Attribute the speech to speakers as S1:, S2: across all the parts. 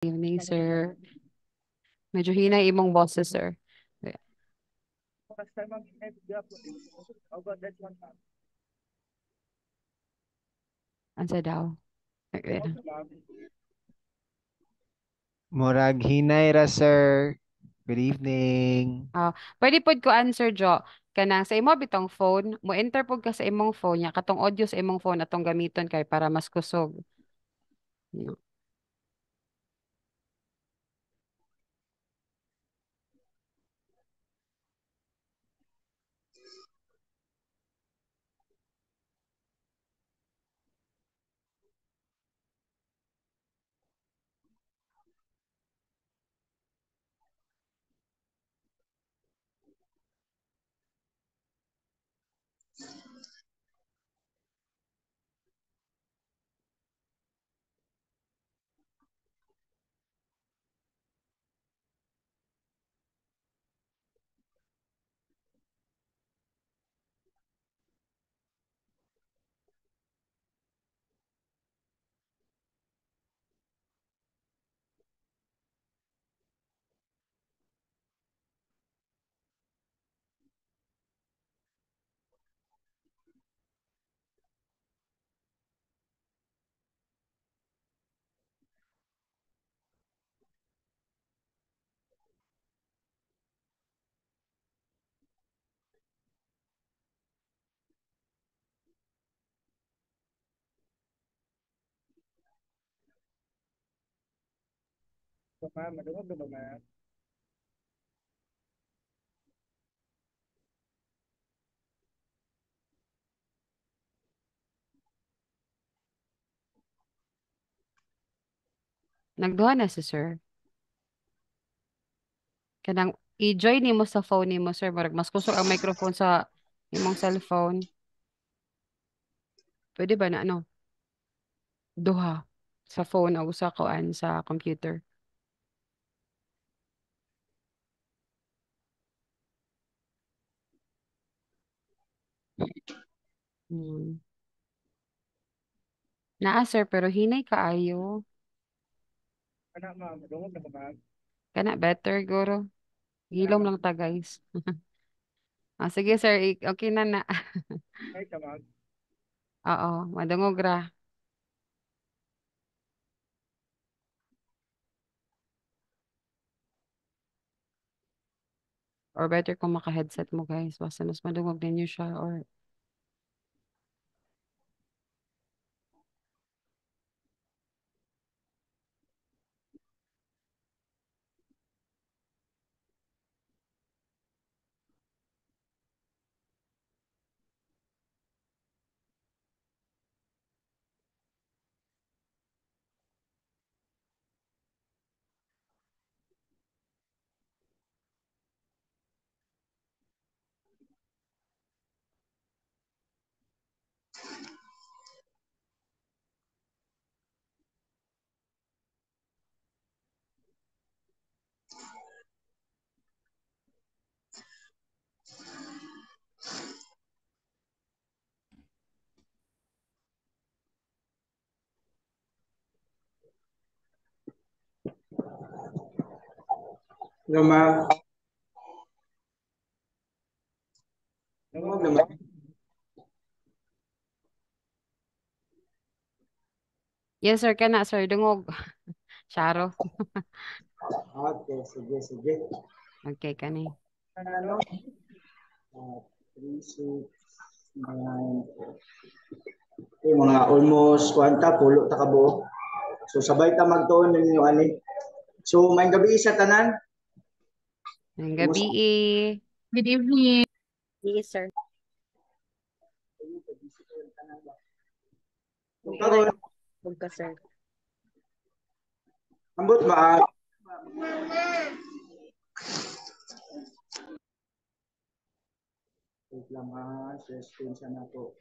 S1: Evening, sir. Medyo hinay imong boses, sir. Ansa daw? Okay.
S2: Murag hinay ra, sir. Good evening.
S1: Pwede pod ko answer, Jo. Kanang sa imo bitong phone, mo enter pod ka sa imong phone niya, katong audio sa imong phone atong gamiton kay para mas kusog. No. Nagduha na si sir. Kanang i-join nimo sa phone nimo, sir. Murag mas kusog ang microphone sa imong cellphone. Pwede ba na ano? Duha sa phone o sa kuan sa computer. Hmm. Naa, sir, pero hinay kaayo. Kana better, guro. Hilom lang ta, guys. Sige, sir. Okay na na. Oo, madungog ra. Or better kung maka-headset mo, guys. Basta mas madungog ninyo siya. Or
S3: Hello, ma'am. Dungog naman.
S1: yes, sir, kana, sir. Dungog. Sharo.
S3: Okay, sige, sige.
S1: Okay, kani.
S3: Ano? 3, 6, 9. Okay, mga almost kwanta, pulo ta kabuo. So, sabay ta magtuon ninyo ani. So, may gabi sa tanan.
S1: Ngayong gabi,
S3: Kumusta?
S1: eh. Good evening. Yes, sir.
S3: So,
S1: Hindi na
S3: karon,
S1: yung ka, sir.
S3: ambot ba? Wait lang ha, share screen siya na to.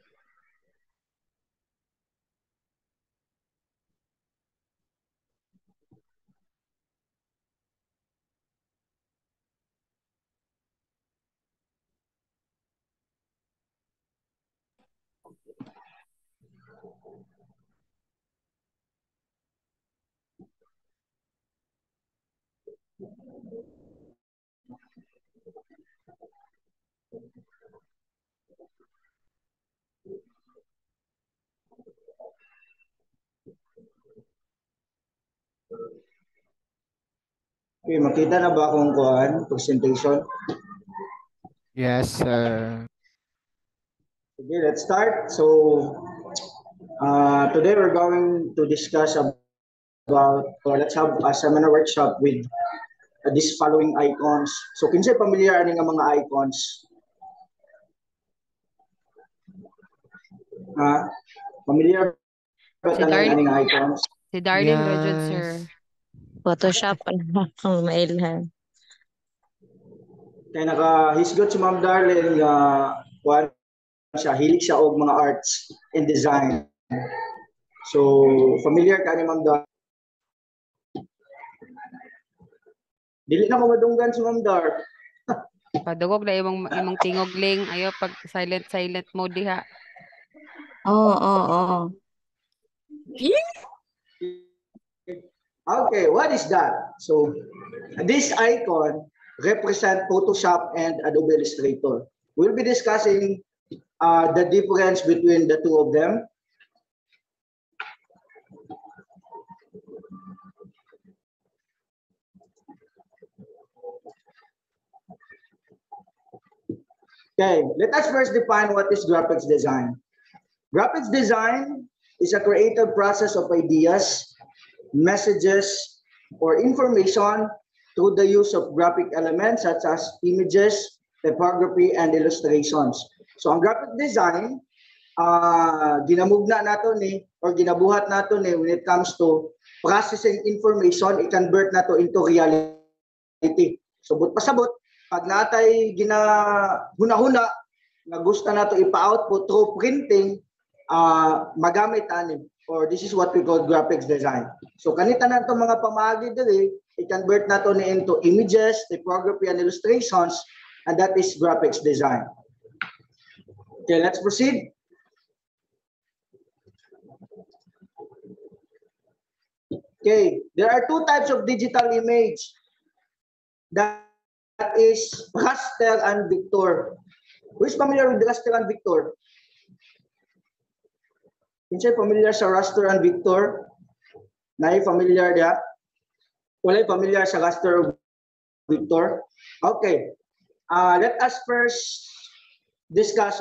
S3: Okay, makita na ba akong presentation?
S2: Yes, sir.
S3: Okay, let's start. So, today we're going to discuss about, or let's have a seminar workshop with these following icons. So, kinsay familiar ani nga mga icons? Familiar ba
S1: Si
S3: tanan ani
S1: Darlene,
S3: nga icons?
S1: si Darlene Rajud,
S2: Yes.
S1: sir.
S4: Photoshop ang mailhan.
S3: Kaya nakahisgot si Ma'am Darlene nga siya, hilig siya og mga arts and design. So, familiar ka ni Ma'am Dar? Dili na ko madunggan si Ma'am Dar.
S1: Padugog na imong tingogling. Ayo, pag silent mode diha.
S4: Oo.
S3: Okay, what is that? So, this icon represent Photoshop and Adobe Illustrator. We'll be discussing the difference between the two of them. Okay, let us first define what is graphics design. Graphics design is a creative process of ideas, messages, or information through the use of graphic elements such as images, typography, and illustrations. So ang graphic design, ginamugna nato ni or ginabuhat nato ni when it comes to processing information, i-convert nato into reality. So but pasabot, pag natay ginahuna-huna nga gusto nato ipa-output through printing, magamit ani, or this is what we call graphics design. So kanita na itong mga pamagi dili, i-convert nato ni into images, typography, and illustrations, and that is graphics design. Okay, let's proceed. Okay, there are two types of digital image. That is raster and vector. Who is familiar with raster and vector? Kinsay familiar sa raster and vector? Nay familiar dia? Walay familiar sa raster or vector? Okay. Let us first discuss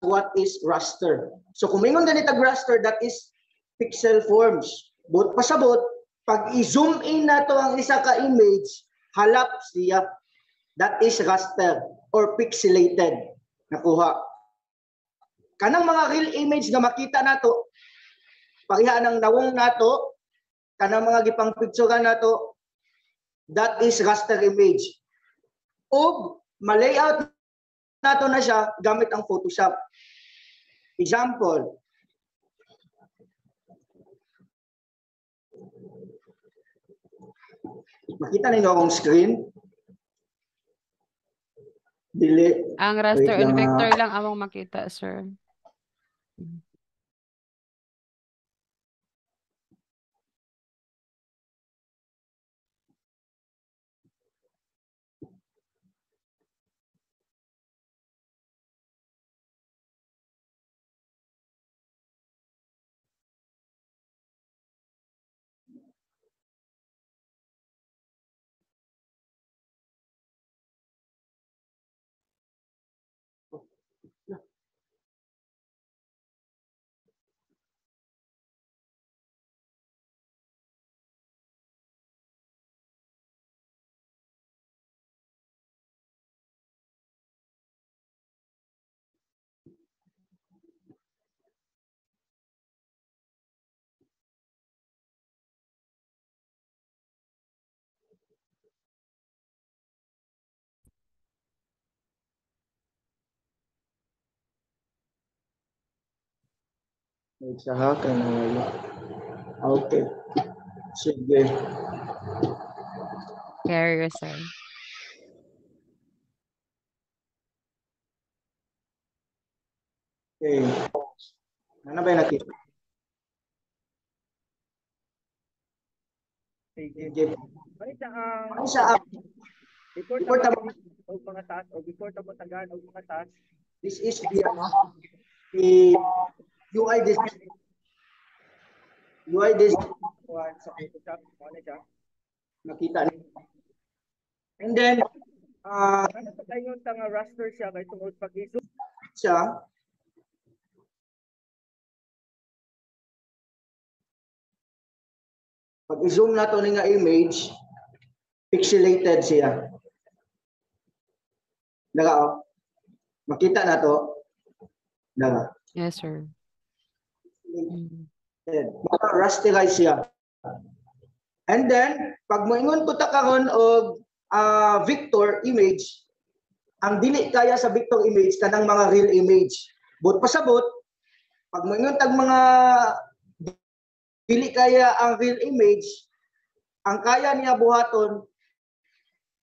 S3: what is raster. So kung mingon ganito raster, that is pixel forms. But pasabot, pag i-zoom in nato ang isa ka image, halap siya. That is raster or pixelated. Nakuha. Kanang mga real image nga makita nato, pareha ng nawong nato, kanang mga gipang picturean nato, that is raster image. O ma-layout nato na siya gamit ang Photoshop. Example, makita ninyo akong screen? Dili.
S1: Ang raster
S3: Wait
S1: and
S3: lang,
S1: vector lang among makita, sir.
S3: wait sa hakan na wala. Okay. Sige.
S1: Carrier, sir.
S3: Okay. Ano ba yung nakita? Sige. Ano sa app? Before tamo
S5: mga task o before tamo tagaan og mga task,
S3: this is the UI design. UI design.
S5: kuha sa Photoshop mo na siya.
S3: Nakita niyo. And then,
S5: Ano pa kayo nga raster siya kay tungod pag-iso
S3: siya, pag i-zoom nato ni nga image, pixelated siya. Daga oh. Makita na to. Daga.
S1: Yes, sir. Mm.
S3: Rasterize siya. And then, pag moingon ko ta karon og vector image, ang dili kaya sa vector image kanang mga real image. But pasabot, pag moingon tag mga dili kaya ang real image, ang kaya niya buhaton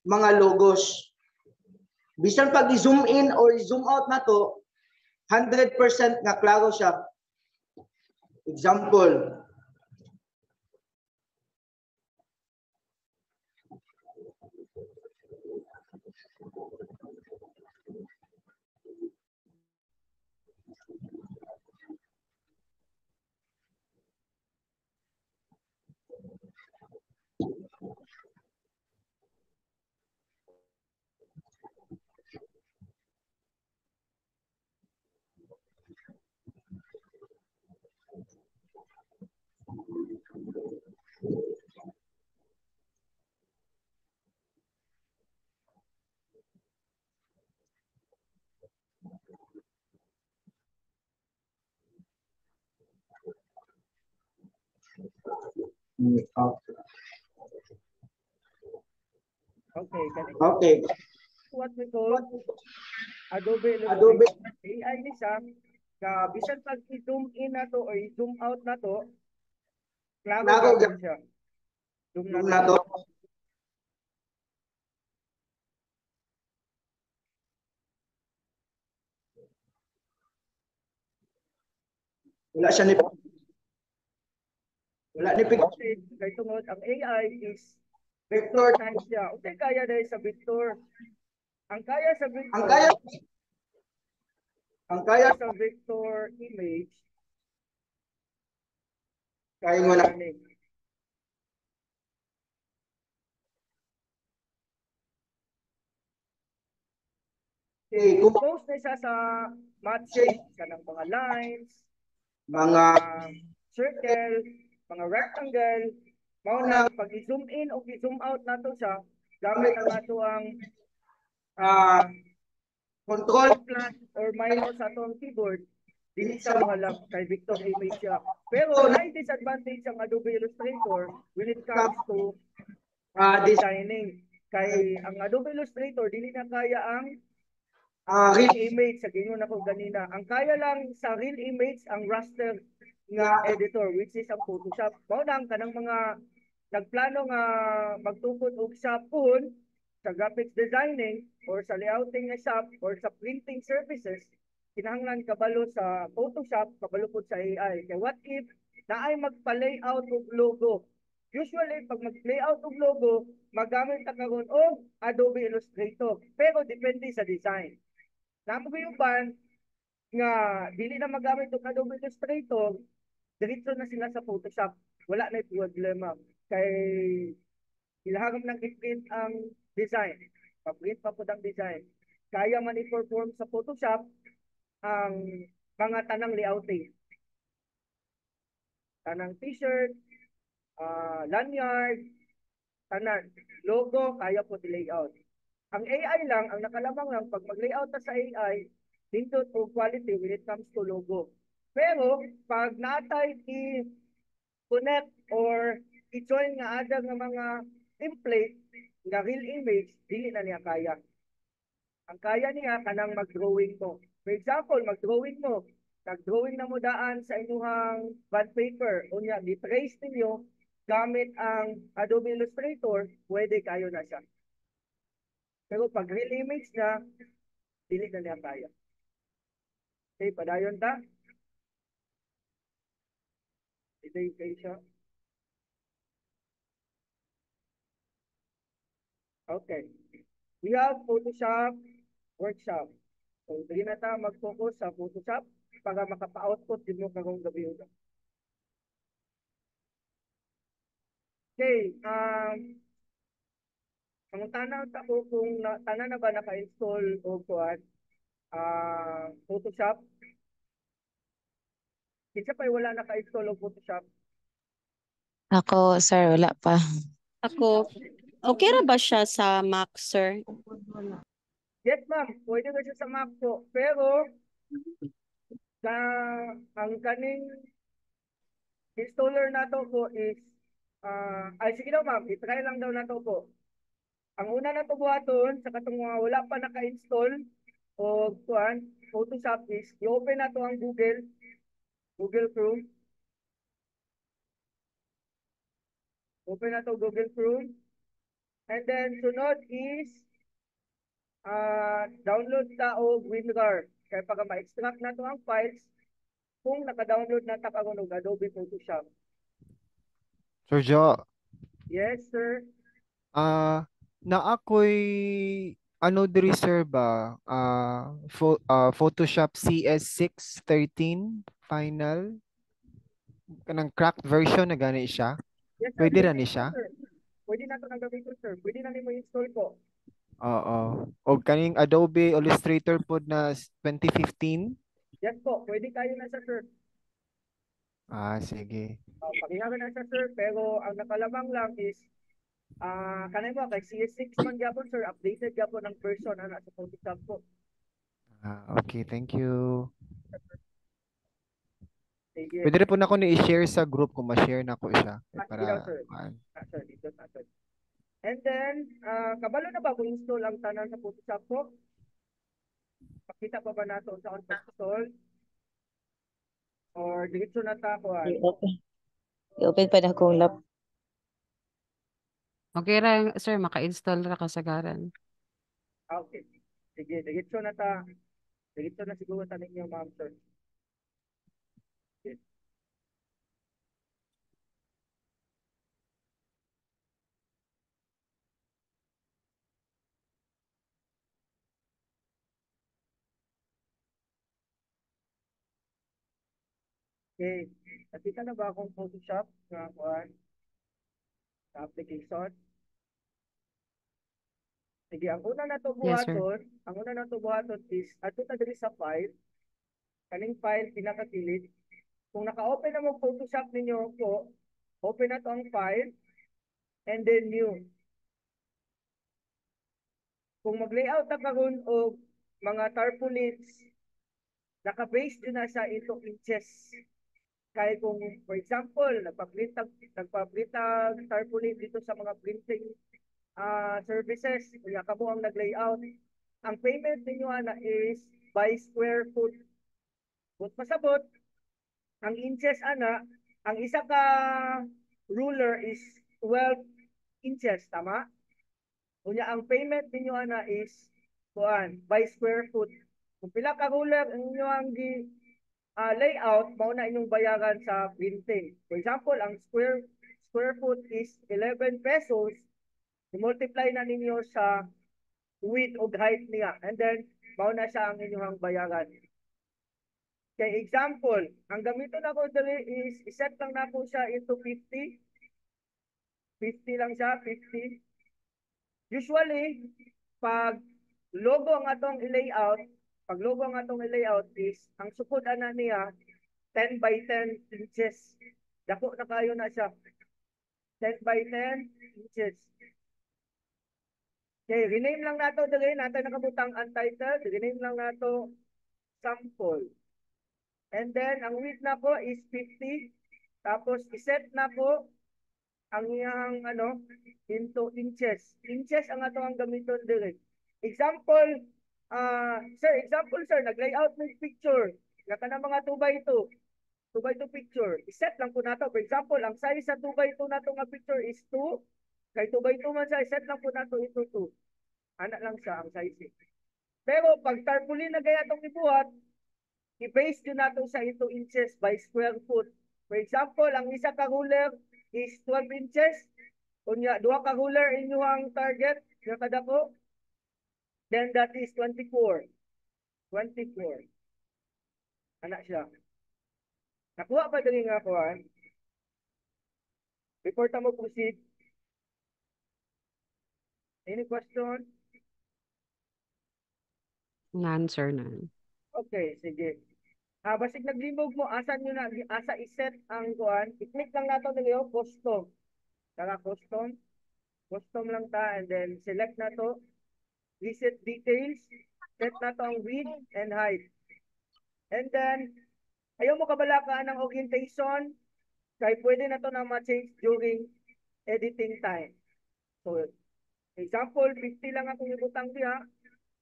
S3: mga logos. Bisan pag i-zoom in or i-zoom out na to, 100% nga klaro siya. Example,
S5: okay, ganito.
S3: okay.
S5: What we call Adobe
S3: Adobe.
S5: Illustrator. AI ni siya, ka bisan pag i-zoom in na to or i-zoom out na to, klaro
S3: Klaro
S5: gapon siya. Zoom
S3: Zoom
S5: na
S3: na
S5: to.
S3: to. Wala siya ni
S5: Kay tungod ang AI is vector times siya. Okay, kaya dahil sa vector. Ang kaya sa vector,
S3: ang kaya
S5: sa vector image,
S3: kaya mo na. Okay, kung
S5: Compose na siya sa matching kanang mga lines,
S3: mga
S5: circle, mga rectangle, mao na pag i-zoom in o i-zoom out nato siya gamit ang ato ang
S3: control
S5: plus or minus sa atong keyboard, dili siya mahalap kay vector image siya. Pero may disadvantage ang Adobe Illustrator when it comes to designing. Kay ang Adobe Illustrator dili na kaya ang real image sa gingon ako ganina. Ang kaya lang sa real image ang raster nga editor which is ang Photoshop. Mao nang kanang mga nagplano nga magtukod og shop phone sa graphics designing or sa layouting nga shop or sa printing services, kinahanglan kabalo sa Photoshop, kabalo pod sa AI. Kay what if naay magpa-layout og logo? Usually, pag mag-layout og logo, magamit ta karon og Adobe Illustrator. Pero depende sa design. Namo yung ban nga dili na magamit og Adobe Illustrator, diretso na sila sa Photoshop. Wala na problema. Kay ilahagam ng i-print ang design. Pa-print pa po ang design. Kaya man i-perform sa Photoshop ang mga tanang layouting. Tanang t-shirt, lanyard, tanan, logo, kaya po i-layout. Ang AI lang, ang nakalamang lang, pag mag-layout na sa AI, nindot o quality when it comes to logo. Pero, pag natay i-connect or i-join nga ada nga mga template nga real image, dili na niya kaya. Ang kaya niya kanang mag-drawing mo. For example, mag-drawing mo. Nag-drawing na mo daan sa inyong bond paper. Unya, di-trace ninyo gamit ang Adobe Illustrator, pwede kayo na siya. Pero pag real image na, dili na niya kaya. Okay, padayon ta. Ito yung kay siya. Okay. We have Photoshop workshop. So, hindi na tayo mag-focus sa Photoshop para makapa-output din mo karong gabi yun. Okay. Ang tanaw ta ko kung tanan na ba naka-install o kuan Photoshop. Kinsa pa'y wala naka-install o Photoshop.
S4: Ako, sir, wala pa.
S6: Ako, okay ra ba siya sa Mac, sir?
S5: Yes, ma'am. Pwede ka siya sa Mac po. Pero, sa ang kaning installer na to po is, ay sige daw ma'am, itry lang daw na to po. Ang una na to buhaton, sa katong mga wala pa naka-install o kuan, Photoshop is, i-open na to ang Google Chrome. Open na to Google Chrome. And then, sunod is, download ta og WinRAR. Kaya pag ma-extract na to ang files, kung naka-download na ta karon og Adobe Photoshop.
S2: Sir Jo,
S5: Yes, sir.
S2: na ako'y ano diri sir ba? Photoshop CS613 final. Kanang cracked version na gani siya.
S5: Yes, sir.
S2: Pwede ra ni
S5: na,
S2: siya?
S5: sir. Pwede na to na gamitin, sir. Pwede na nimo install po.
S2: Oo. O kaning Adobe Illustrator pod na 2015.
S5: Yes po. Pwede kayo na sa sir.
S2: Sige.
S5: Pakihagan na sa sir. Pero ang nakalamang lang is, kanay mo, kay CS6 man gyapon, sir. Updated gyapon ang version na sa Photoshop po.
S2: Okay, thank you.
S5: Sige.
S2: Pwede rin po na ako i-share sa group kung ma-share na ko siya.
S5: Sige daw, sir. Sir, dito na, sir. And then, kabalo na ba kung install ang tanan sa Photoshop po? Pakita pa ba nato sa on install? Or diretso na ta ko?
S4: I-open. I-open pa na akong lap.
S1: Okay ra, sir, maka-install ra kasagaran.
S5: Okay. Sige, diretso na ta. Diretso na siguro ta ninyo, ma'am, sir. Okay. Nakita na ba akong Photoshop na kuan sa application? Sige, ang una na to
S1: Yes, sir.
S5: buhaton, is ato ta diri sa file. Kaning file pinakakilid. Kung naka-open na mo Photoshop ninyo po, open na to ang file and then new. Kung mag-layout ta karon og mga tarpaulins, naka-base din na siya into inches. Kaya kung, for example, nagpa-printag tarpaulin dito sa mga printing services, kaya kamo ang nag-layout, ang payment ninyo na is by square foot. But pasabot, ang inches ana, ang isa ka ruler is 12 inches, tama? Kunya ang payment ninyo ana is kuan by square foot. Kung pila ka ruler ang inyo ang layout, mao na inyong bayaran sa printing. For example, ang square foot is 11 pesos. I-multiply na ninyo sa width o height niya. And then, mao na siya ang inyong bayaran. Kay example, ang gamiton ako dali is iset lang na ako siya into 50. 50 lang siya, 50. Usually, pag logo ang atong i-layout, is, ang sukod ana niya, 10 by 10 inches. Dako na kayo na siya. 10 by 10 inches. Okay, rename lang nato dali, natin nakabutang untitled, rename lang nato sample. And then, ang width na po is 50. Tapos, iset na po ang iyang into inches. Inches ang ato ang gamiton dili. Example, sir, nag-layout ng picture. Naka na mga 2 by 2. 2 by 2 picture. Iset lang po nato. For example, ang size sa 2 by 2 nato nga picture is 2. Kay 2 by 2 man siya, iset lang po nato into 2. Ana lang siya ang size. Pero pag tarpaulin na gaya itong ibuhat, i-base yun nato sa into inches by square foot. For example, ang isa ka ruler is 12 inches. Kunya, 2 ka ruler inyo ang target, yung kadako, then that is 24. 24. Ana siya. Nakuha pa dali nga kuhan. Before ta mo proceed, Any question?
S1: Answer na.
S5: Okay, sige. Basig naglimog mo, asa nyo na, asa iset ang kuan, i-click lang nato nila custom. Tara, custom. Custom lang ta, and then select na to. Reset details. Set na to ang width and height. And then, ayaw mo kabalakaan ng orientation, kaya pwede na to na ma-change during editing time. So, example, 50 lang akong ibutang diha.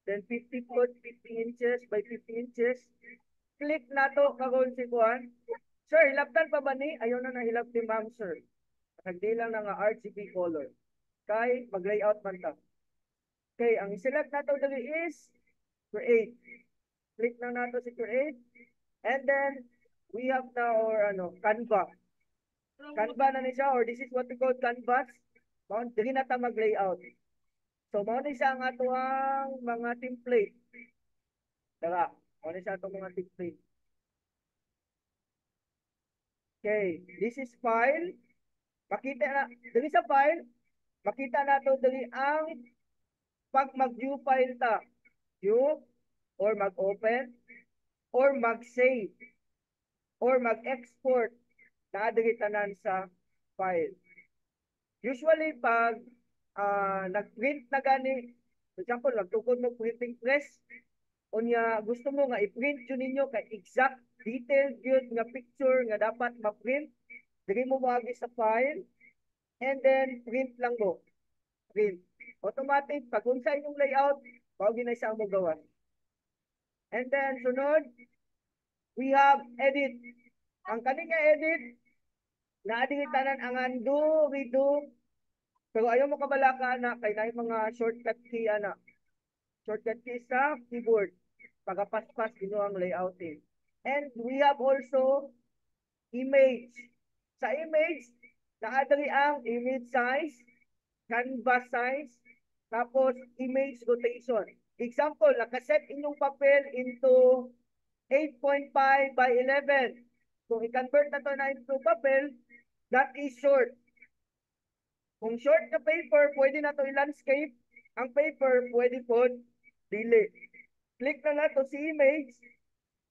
S5: Then 50 foot, 50 inches by 50 inches. Click na to karon si Kuan. Sir, hilabtan pa ba ni? Ayaw na nahilab ni ma'am, sir. Hindi lang na nga RGB color. Kay mag-layout man ta. Okay, ang select na to dali is create. Click na nato si create. And then, we have now our Canva. Canva na ni siya, or this is what we call canvas. Dili na ta mag-layout. So, mao ni siya ang ato ang mga template. Tara, mao ni siya ato mga template. Okay, this is file. Makita na, dali sa file, makita na to dali ang pag mag-view file ta. View, or mag-open, or mag-save, or mag-export. Naadiri tanan sa file. Usually, pag nag-print na gani, for example, nagtukod mo printing press, unya gusto mo nga i-print yun ninyo kay exact detailed yun nga picture nga dapat ma-print, dili mo moagi sa file, and then print lang mo. Print. Automatic, pag unsa inyong layout, maagi na siya mo gawa. And then, sunod, we have edit. Ang kaning nga edit, naadiri tanan ang undo, redo, pero ayaw mo kabalaka na kay na mga shortcut key ana. Shortcut key sa keyboard. Pagapaspas ino ang layouting. And we have also image. Sa image, naadiri ang image size, canvas size, tapos image rotation. Example, nakaset inyong papel into 8.5 by 11. Kung i-convert na to na into papel, that is short. Kung short na paper, pwede na to i-landscape. Ang paper, pwede po dili. Click na na to si image,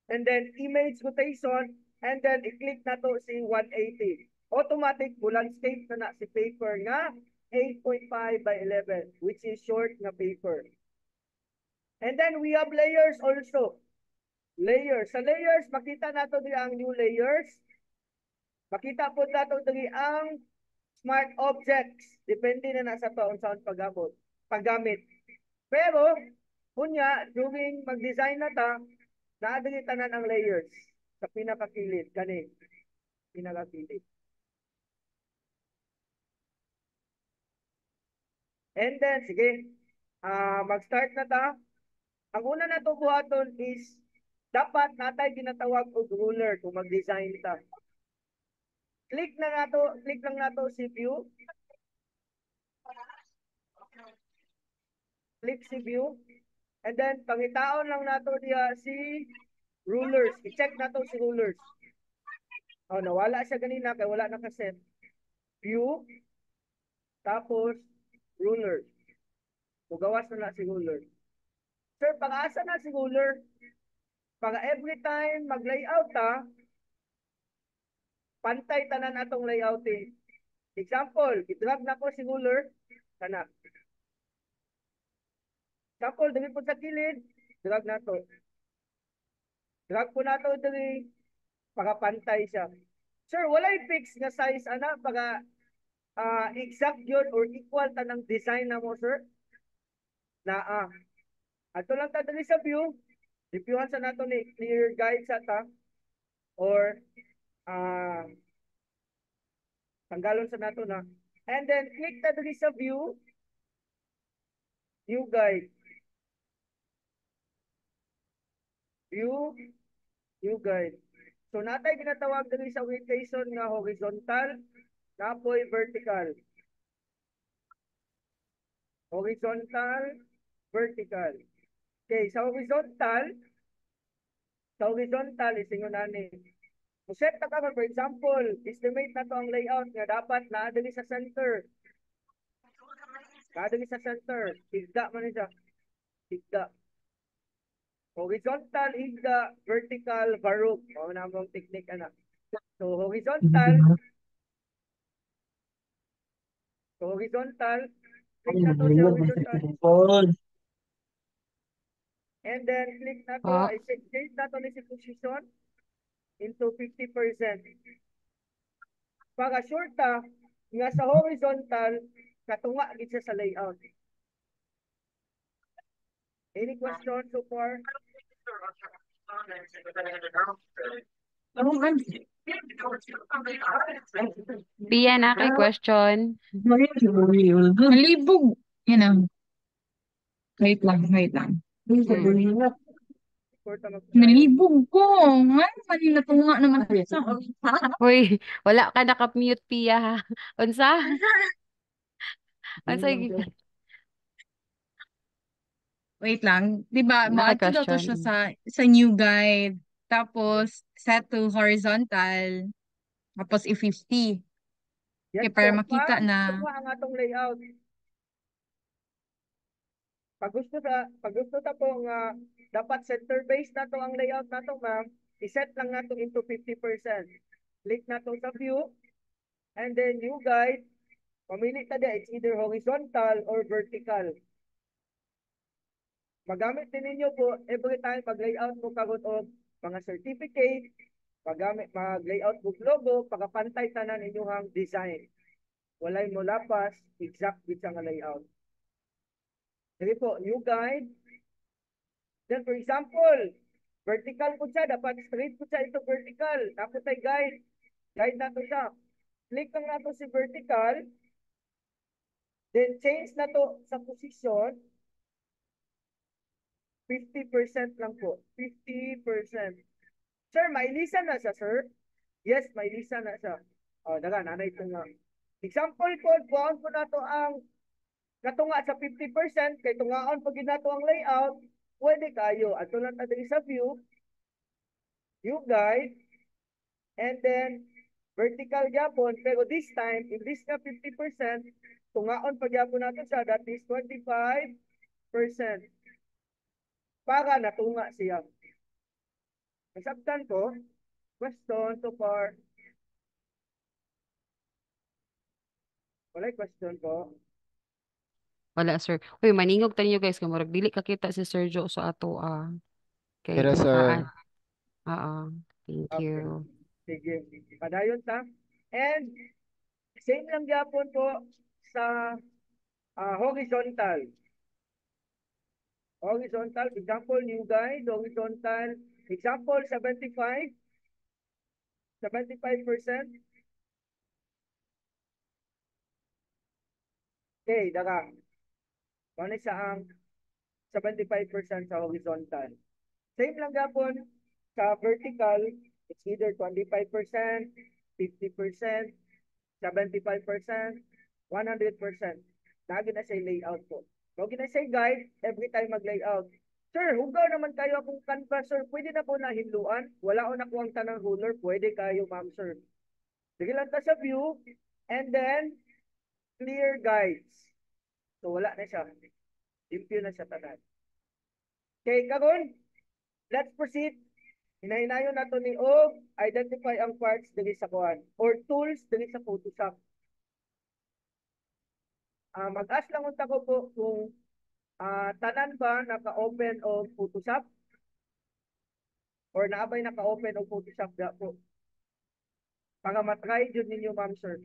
S5: and then image rotation, and then i-click na to si 180. Automatic, landscape na na si paper nga 8.5 by 11, which is short na paper. And then we have layers also. Layers. Sa layers, makita nato diri ang new layers. Makita po nato diri ang smart objects. Depende na nasa to ang sound paggamit. Pero, kunya, during mag-design na ta, naadiri tanan ang layers sa pinakakilid. Kani, pinakakilid. And then, sige, mag-start na ta. Ang una na to buhaton is, dapat natay ginatawag og ruler kung mag-design ta. Click lang nato si view. Click si view. And then, pangitaon lang nato diya si rulers. I-check nato si rulers. Oh, nawala siya ganina kaya wala nakaset. View. Tapos, rulers. Mugawas na si ruler. Sir, pag-asa na si ruler, pag every time mag-layout ta, pantay tanan atong layouting. Example, i-drag na ko si ruler, kana. Example, dili po sa kilid, drag na to. Drag po na to dili, pagapantay siya. Sir, walay fix nga size, ana, pag exact yun or equal tanang design na mo, sir? Na, ato lang ta dili sa view, reviewhan sa nato ni clear guide sa ta, or, tanggalon sa nato na. And then, click na dali sa view, guide. View guide. So, natay ginatawag dali sa orientation nga horizontal, napoy vertical. Horizontal, vertical. Okay, sa horizontal, isingon nani. Set na ka, for example, estimate na to ang layout nga dapat na dali sa center. Kada sa center, higda man siya. Higda. Horizontal, higda, vertical, varug. Mao na mong technique ana. So horizontal, click na to siya horizontal. And then click na to,
S1: Oh,
S5: I said, change na to ni si position into 50%. Para sure ta, nga sa horizontal, katunga gid siya sa layout. Any questions so far?
S1: Pia na kay question.
S7: Malibog. Yan ang. Wait lang.
S5: For ta mag-
S7: Nalibog ko. Nga naman yung natunga naman sa.
S1: Hoy, wala ka naka-mute Pia ha. Unsa? Unsa
S7: Wait lang. Di ba,
S1: na kay
S7: maadto daw to
S1: question.
S7: siya sa new guide. Tapos, set to horizontal. Tapos, i-50.
S5: Yes
S7: Okay, para
S5: po,
S7: makita na.
S5: tunga ang atong layout. Pag gusto ta po nga dapat center base na to ang layout nato ma'am, i-set lang nato into 50%. Click na to sa view and then new guide. Pamili ta di, it's either horizontal or vertical. Magamit din ninyo po every time pag-layout mo karon og mga certificate, mag-layout mo logo, pagapantay tanan inyong design. Walay mo lapas, exact gid sa nga layout. Sige po, new guide. Then for example, vertical po siya, dapat straight po siya into vertical. Tapos ay guide. Guide na to siya. Click lang na to si vertical. Then change na to sa position. 50% lang po. 50%. Sir, mailisa na siya, sir? Yes, mailisa na siya. O, daga, nanay ito nga. Example po, buwan po na to ang katunga sa 50%, kay tungaon pag ginato ang layout, pwede kayo. Ato lang natin sa view, guide, and then vertical gyapon, pero this time, imbis na 50%, tungaon pag gyapon nato siya, that is 25%. Para natunga siya. Nasabtan ko, question so far. Walay question ko.
S1: Wala sir. Uy, maningog tayo guys kay murag dili kakita si Sir Jo sa ato kay
S2: Pero sir,
S1: nakaan. Oo. Thank
S5: Okay.
S1: you.
S5: Sige. Padayon ta. And same lang gyapon po sa horizontal. Horizontal, example, new guide, horizontal, example, 75%. Okay, daga. Ano siya ang 75% sa horizontal. Same lang gapon sa vertical, it's either 25%, 50%, 75%, 100%. Nagi na siya layout po. So, gina siya guide every time mag-layout. Sir, hugaw naman kayo akong canvas, sir. Pwede na po na hinluan. Wala ko na po ang tanang ruler. Pwede kayo, ma'am, sir. Sige lang ta sa view. And then, clear guides. So, wala na siya. Limpyo na siya tanan. Okay, karon, let's proceed. Hinahinayon nato ni Og, identify ang parts diri sa kuan or tools diri sa Photoshop. Mag-ask lang unta ko po kung tanan ba naka-open og Photoshop or naabay naka-open og Photoshop da po. Para matry jud ninyo, ma'am, sir.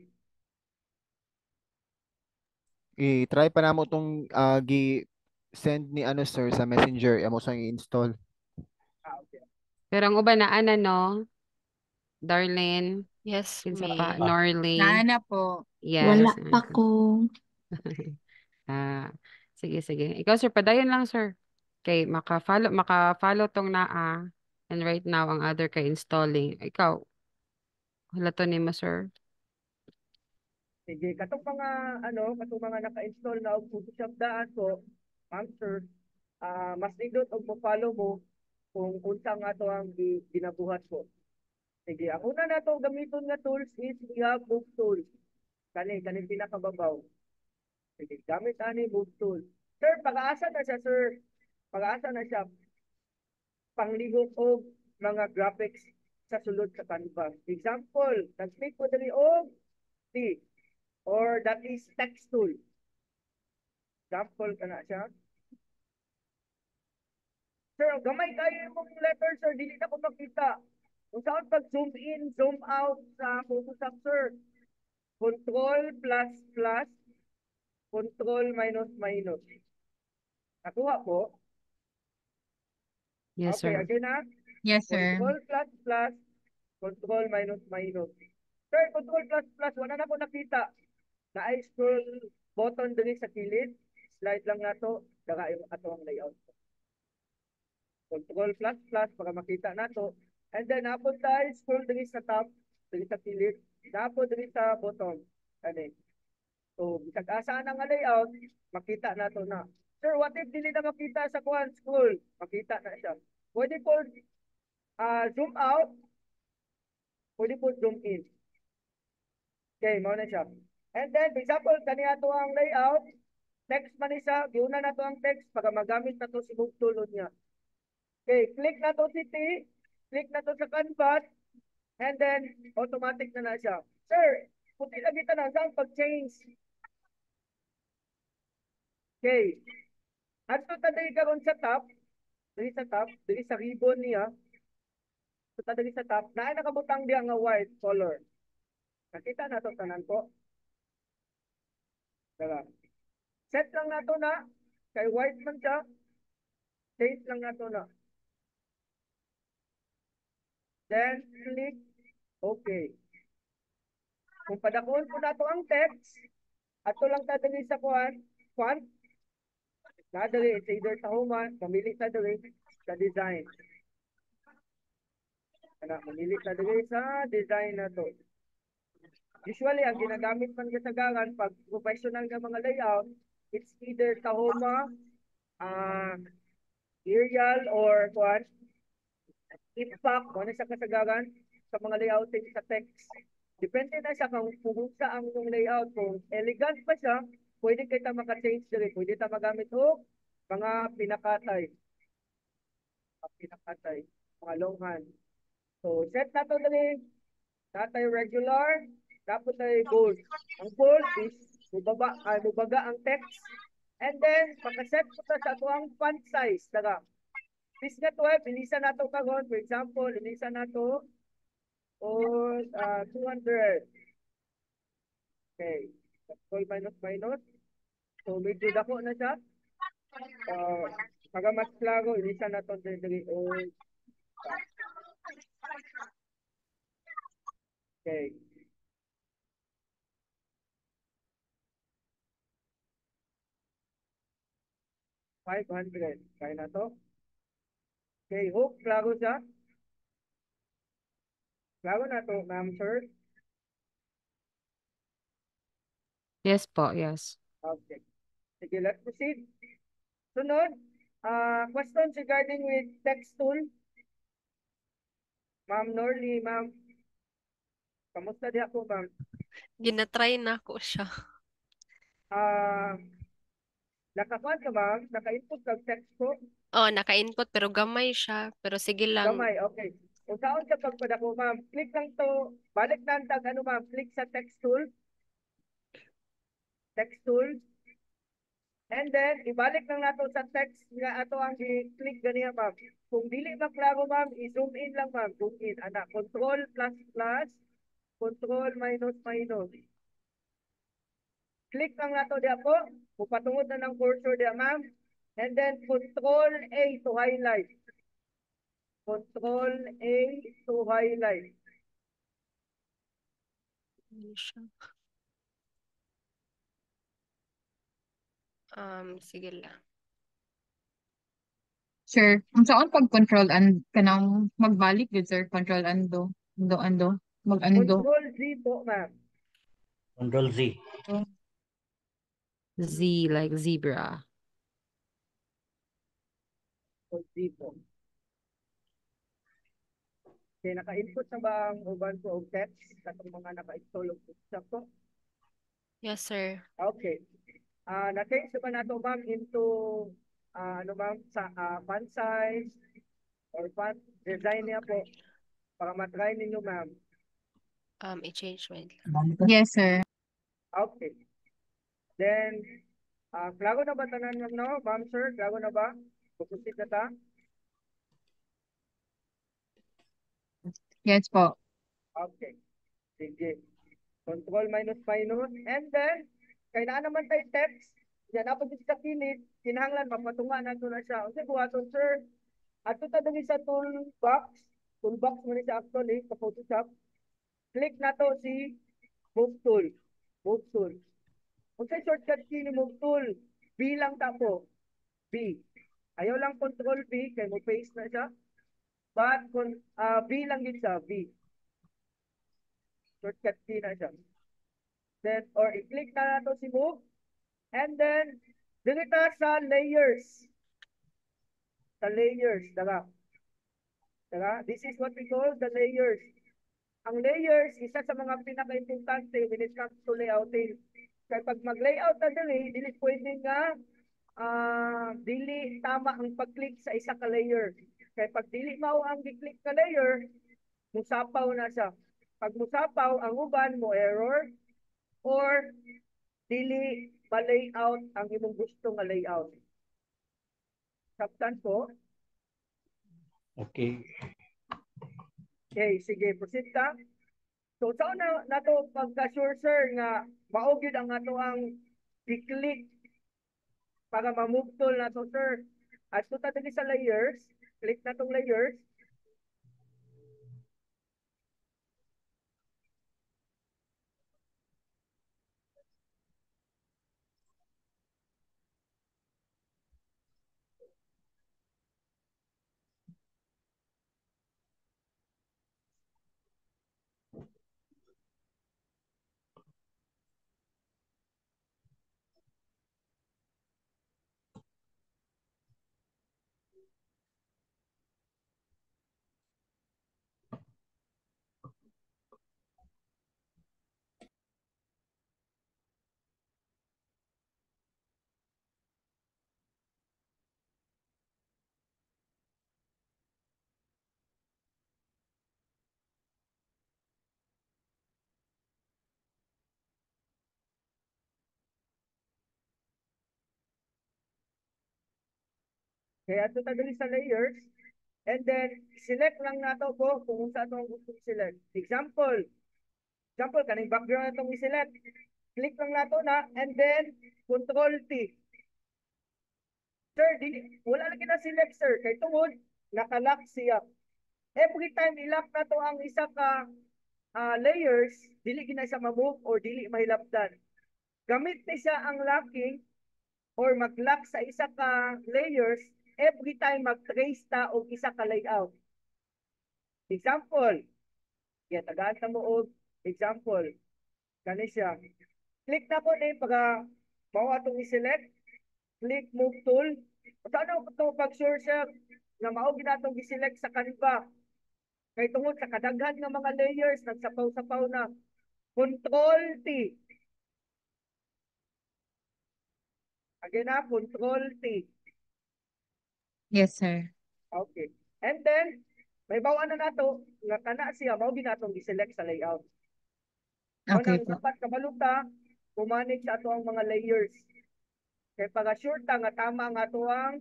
S2: i-try pa namo tong gi-send ni ano sir sa Messenger, amo sang i-install.
S5: Okay.
S1: Pero ang uban na ana no, Darlene,
S6: Yes,
S1: kinsa pa,
S6: may.
S1: Norley.
S7: Naana po.
S1: Yes.
S8: Wala pa ko.
S1: Ah, sige. Ikaw sir, padayon lang sir. Okay, maka-follow tong naa. And right now ang other kay installing. Ikaw, halato ni mo sir.
S5: Sige, katong mga naka-install na og Photoshop daan po, ma'am, sir, mas nindot og mo-follow mo kung unsa nga to ang ginabuhat ko. Sige, ang una na to gamiton nga tools is we have book tools. Kani pinakababaw. Sige, gamit ani move tool. Sir, pag-asa na siya, sir. Pag-asa na siya. Pangligo og mga graphics sa sulod sa canvas. Example, nag-click po dali og T or that is text tool. Example ka na siya. Sir, gamay kayo mong letter, sir. Dili na ko makita. Kung saan pag zoom in, zoom out sa Photoshop, sir. Control plus plus, control minus minus. Nakuha po.
S1: Yes,
S5: Okay,
S1: sir.
S5: again na.
S7: Yes, sir.
S5: Control plus plus, control minus minus. Sir, control plus plus, wala na ko nakita. Na-scroll button dali sa kilid. Slide lang na to. Daga yung ato ang layout. Control plus plus para makita na to. And then, napon tayo, scroll dali sa top, dali sa kilid. Napon dali sa bottom. Ano So, bisag asa na nga layout, makita na to na. Sir, what if dili na makita sa kuan scroll? Makita na siya. Pwede po zoom out, pwede po zoom in. Okay, mo na siya. And then, for example, kaniya to ang layout, text man siya, giuna na to ang text para magamit na to si move tool niya. Okay, click na to si T, click na to sa canvas, and then automatic na siya. Sir, puti na kita na saan pag-change. Okay. Adto ta diri karon sa top, diri sa ribbon niya. So ta diri sa top, naay nakabutang diya nga white color. Nakita na to tanan po. Diba? Set lang nato na kay white man siya. Change lang nato na. Then click okay. Kung padakon po nato ang text, ato lang ta diri sa font. Na diri it's either sa human, mamili ta diri sa design. Mamili ta diri sa design na to. Usually, ang ginagamit man kasagaran pag professional nga mga layout, it's either Tahoma, Arial, or what? Impact, ano sa kasagaran sa mga layouting sa text. Depende na siya kung sa ang yung layout. Kung elegant pa siya, pwede kita maka-change diri. Pwede ta magamit o mga pinakatay. Mga longhand. So, set na to dali. Tatay regular, dapat ay bold. Ang bold is mubaga ang text. And then, pagkaset po ta sa ito ang font size. Daga. This nga 12, inisan na ito kagon. For example, inisan na ito or 200. Okay. Control minus minus. So, medyo dako na siya. Pag mas klaro, inisan na ito dili. Okay. $500. Kaya na to. Okay, hope klaro siya. Klaro na to, ma'am, sir.
S1: Yes po, yes.
S5: Okay. Sige, let's proceed. Sunod, questions regarding with text tool. Ma'am Norly, ma'am. Kamusta di ako, ma'am?
S8: Ginatry na ko siya.
S5: Nakakuan ka, ma'am? Naka-input ka text ko?
S8: Oh, naka-input pero gamay siya. Pero sige lang.
S5: Gamay, okay. Kung saan ka pagpada ko, ma'am, click lang to. Balik na ang tag, ma'am, click sa text tool. Text tool. And then, ibalik lang nato sa text nga ato ang i-click ganiya, ma'am. Kung dili maklaro, ma'am, i-zoom in lang, ma'am. Zoom in. Control plus plus, control minus minus. Click lang nato diya po. Pupatungod na ng cursor diya, ma'am. And then, control A to highlight. Control A to highlight.
S8: Ano siya? Sige lang.
S7: Sir, kung saan pag-control and kanang magbalik yun, sir, control ando, mag-ando.
S5: Control Z po, ma'am.
S9: Control Z.
S1: Z like zebra.
S5: Control Z po. Okay, naka-input na ba ang uban ko og text? Katong mga naka-install og text po?
S8: Yes, sir.
S5: Okay. na-change naman nato ma'am into ano ma'am sa font size or font design niya po para matry ninyo ma'am.
S8: I-change mo.
S7: Yes, sir.
S5: Okay. Then, klaro na ba tanan ma'am no? Ma'am sir, klaro na ba? Pupusit na ta?
S7: Yes po.
S5: Okay. Sige. Control minus minus. And then, kailangan naman tayo text. Yan, dapat dito sa kilid, kinahanglan, mapatunga na ito na siya. Kasi buhaton, sir, at ito dali sa toolbox mo ni sa actually, sa Photoshop. Click na to si Move Tool. Move Tool. Kung sa shortcut key ni Move Tool, B lang tapo. B. Ayaw lang Control B, kaya mo paste na siya. But, B lang yun siya, B. Shortcut key na siya. Then, or i-click na nato si Move. And then, dito sa layers. Sa layers, daga. Daga? This is what we call the layers. Ang layers, isa sa mga pinaka-importante when it comes to layouting. Kaya pag mag-layout na dili pwede nga dili tama ang pag-click sa isa ka layer. Kaya pag dili mao ang gi-click ka layer, musapaw na siya. Pag musapaw, ang uban mo error or dili ma-layout ang imong gusto nga layout. Sabtan po.
S9: Okay.
S5: Okay, sige, proceed ka. So, saan na to pagka-sure, sir, nga maugid ang ato ang i-click para ma-move tool na to, sir. At so, tatali sa layers, click na tong layers. Kaya ito tagali sa layers. And then, select lang nato po kung saan ito gusto i-select. Example, kaning background na itong i-select. Click lang nato na, and then, Control T. Sir, wala lagi na select, sir. Kay tungod, nakalock siya. Every time i-lock na to ang isa ka layers, dili gina siya ma-move or dili mahilapdan. Gamit ni siya ang locking or mag-lock sa isa ka layers every time mag-trace ta og isa ka layout. Example, tagaan ta mo og example. Kani siya. Click na ko ni para mao atong i-select. Click move tool. Paano ito pag-sure siya na mao ginatong i-select sa Canva? Kay tungod sa kadaghan ng mga layers, nagsapaw-sapaw na. Control T. Again na, Control T.
S7: Yes, sir.
S5: Okay. And then, may bawaan na nato, nga kana siya, mao ginatong i-select sa layout.
S7: Okay
S5: Unang
S7: po.
S5: dapat kabaluta, kumanage sa ato ang mga layers. Kaya pag-assure ta nga tama ang ato ang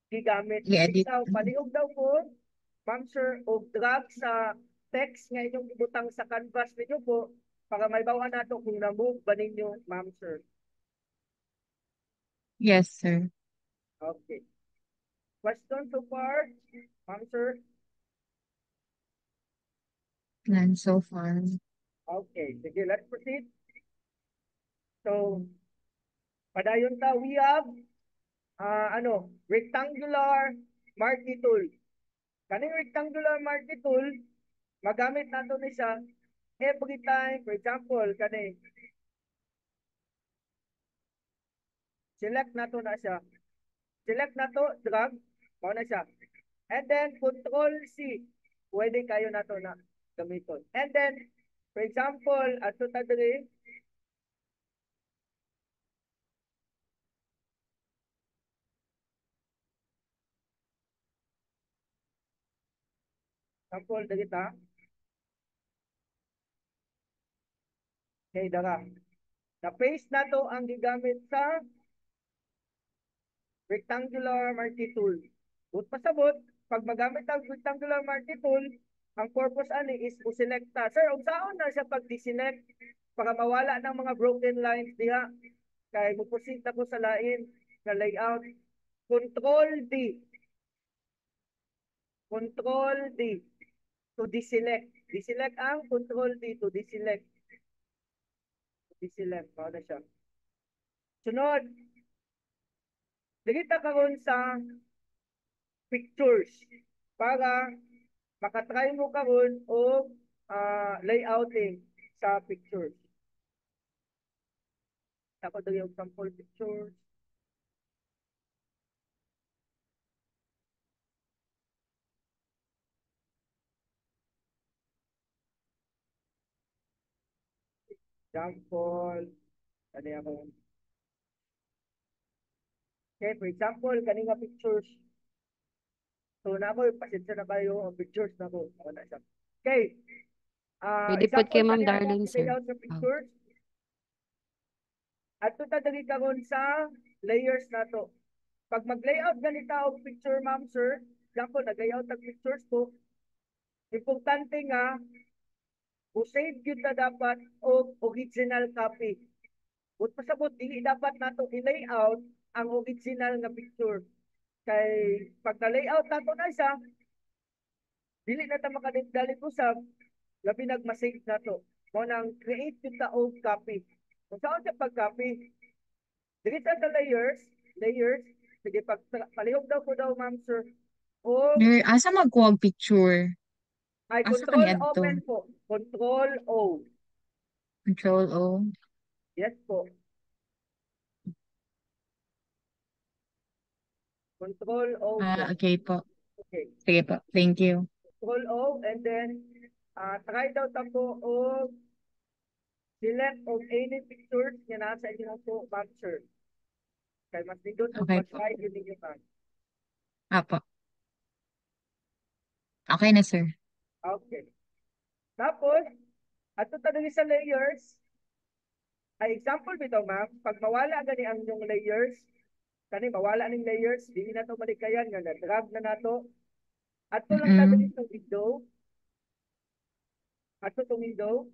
S5: gigamit.
S7: I-edit.
S5: Ikaw, paliog daw po, ma'am sir, o drag sa text nga inyong ibutang sa canvas ninyo po para may bawaan nato kung na-move ba ninyo, ma'am sir.
S7: Yes, sir.
S5: Okay. Question so far, ma'am sir?
S7: None so far.
S5: Okay, sige, let's proceed. So, padayon ta, we have rectangular marquee tool. Kaning rectangular marquee tool, magamit nato ni siya every time, for example, kani select nato na siya. Select nato, drag, mao na siya. And then control C, pwede kayo nato na gamiton. And then, for example, ato ta diri Sample dali ta. Okay, dara. Na-paste na to ang gigamit sa rectangular marquee tool. But pasabot, pag magamit ang rectangular marquee tool, ang purpose ani is uselekta. Sir, unsaon na siya pag-deselect para mawala ng mga broken lines diha? Kay mo-proceed ako sa lain na layout. Control D. Control D to deselect. Deselect ang Control D to deselect. Deselect. Mao na siya. Sunod. Dito karon sa pictures para makatry mo karon o layouting sa pictures. Ako dali yung sample pictures. Example. Ano ako? Okay, for example, kanina pictures. So na ako, pasensya na kayo ang pictures na ko. Ako na siya. Okay.
S1: Pwede po
S5: Example
S1: kay Ma'am
S5: kanina
S1: Darlene,
S5: akong
S1: sir.
S5: layout sa
S1: Oh.
S5: pictures. At ito dali karon sa layers na to. Pag mag-layout ganito og picture, ma'am, sir, example, nag-layout ang pictures ko, importante nga, save yun na dapat o original copy. But pasabot, dili dapat nato i-layout ang original nga picture. Kay pag na-layout nato na siya, dili na ta makadali usab, labi nagmasave nato. Mo nang create yun ta og copy. Kung saan siya pag-copy, dili sa layers, sige, pag palihog daw ko daw, ma'am, sir, o
S7: Asa magkuha picture?
S5: ay
S7: Asa
S5: control
S7: kani adto?
S5: open po. Control O.
S7: Control O.
S5: Yes po. Control O po.
S7: Okay po.
S5: Okay.
S7: Sige po. Thank you.
S5: Control O and then try daw ta po o select of any pictures nga nasa inyo po, ma'am, sir. Kay mas nindot og
S7: Okay po.
S5: mag-try yun ninyo, ma'am.
S7: Apo. Okay na, sir.
S5: Okay. Tapos, ato ta dali sa layers. Ay example bitaw, ma'am, pag mawala gani ang yung layers, kani mawala ning layers, dili na to malikayan nga na-drag na nato. Ato lang ta dali sa window. Ato to window,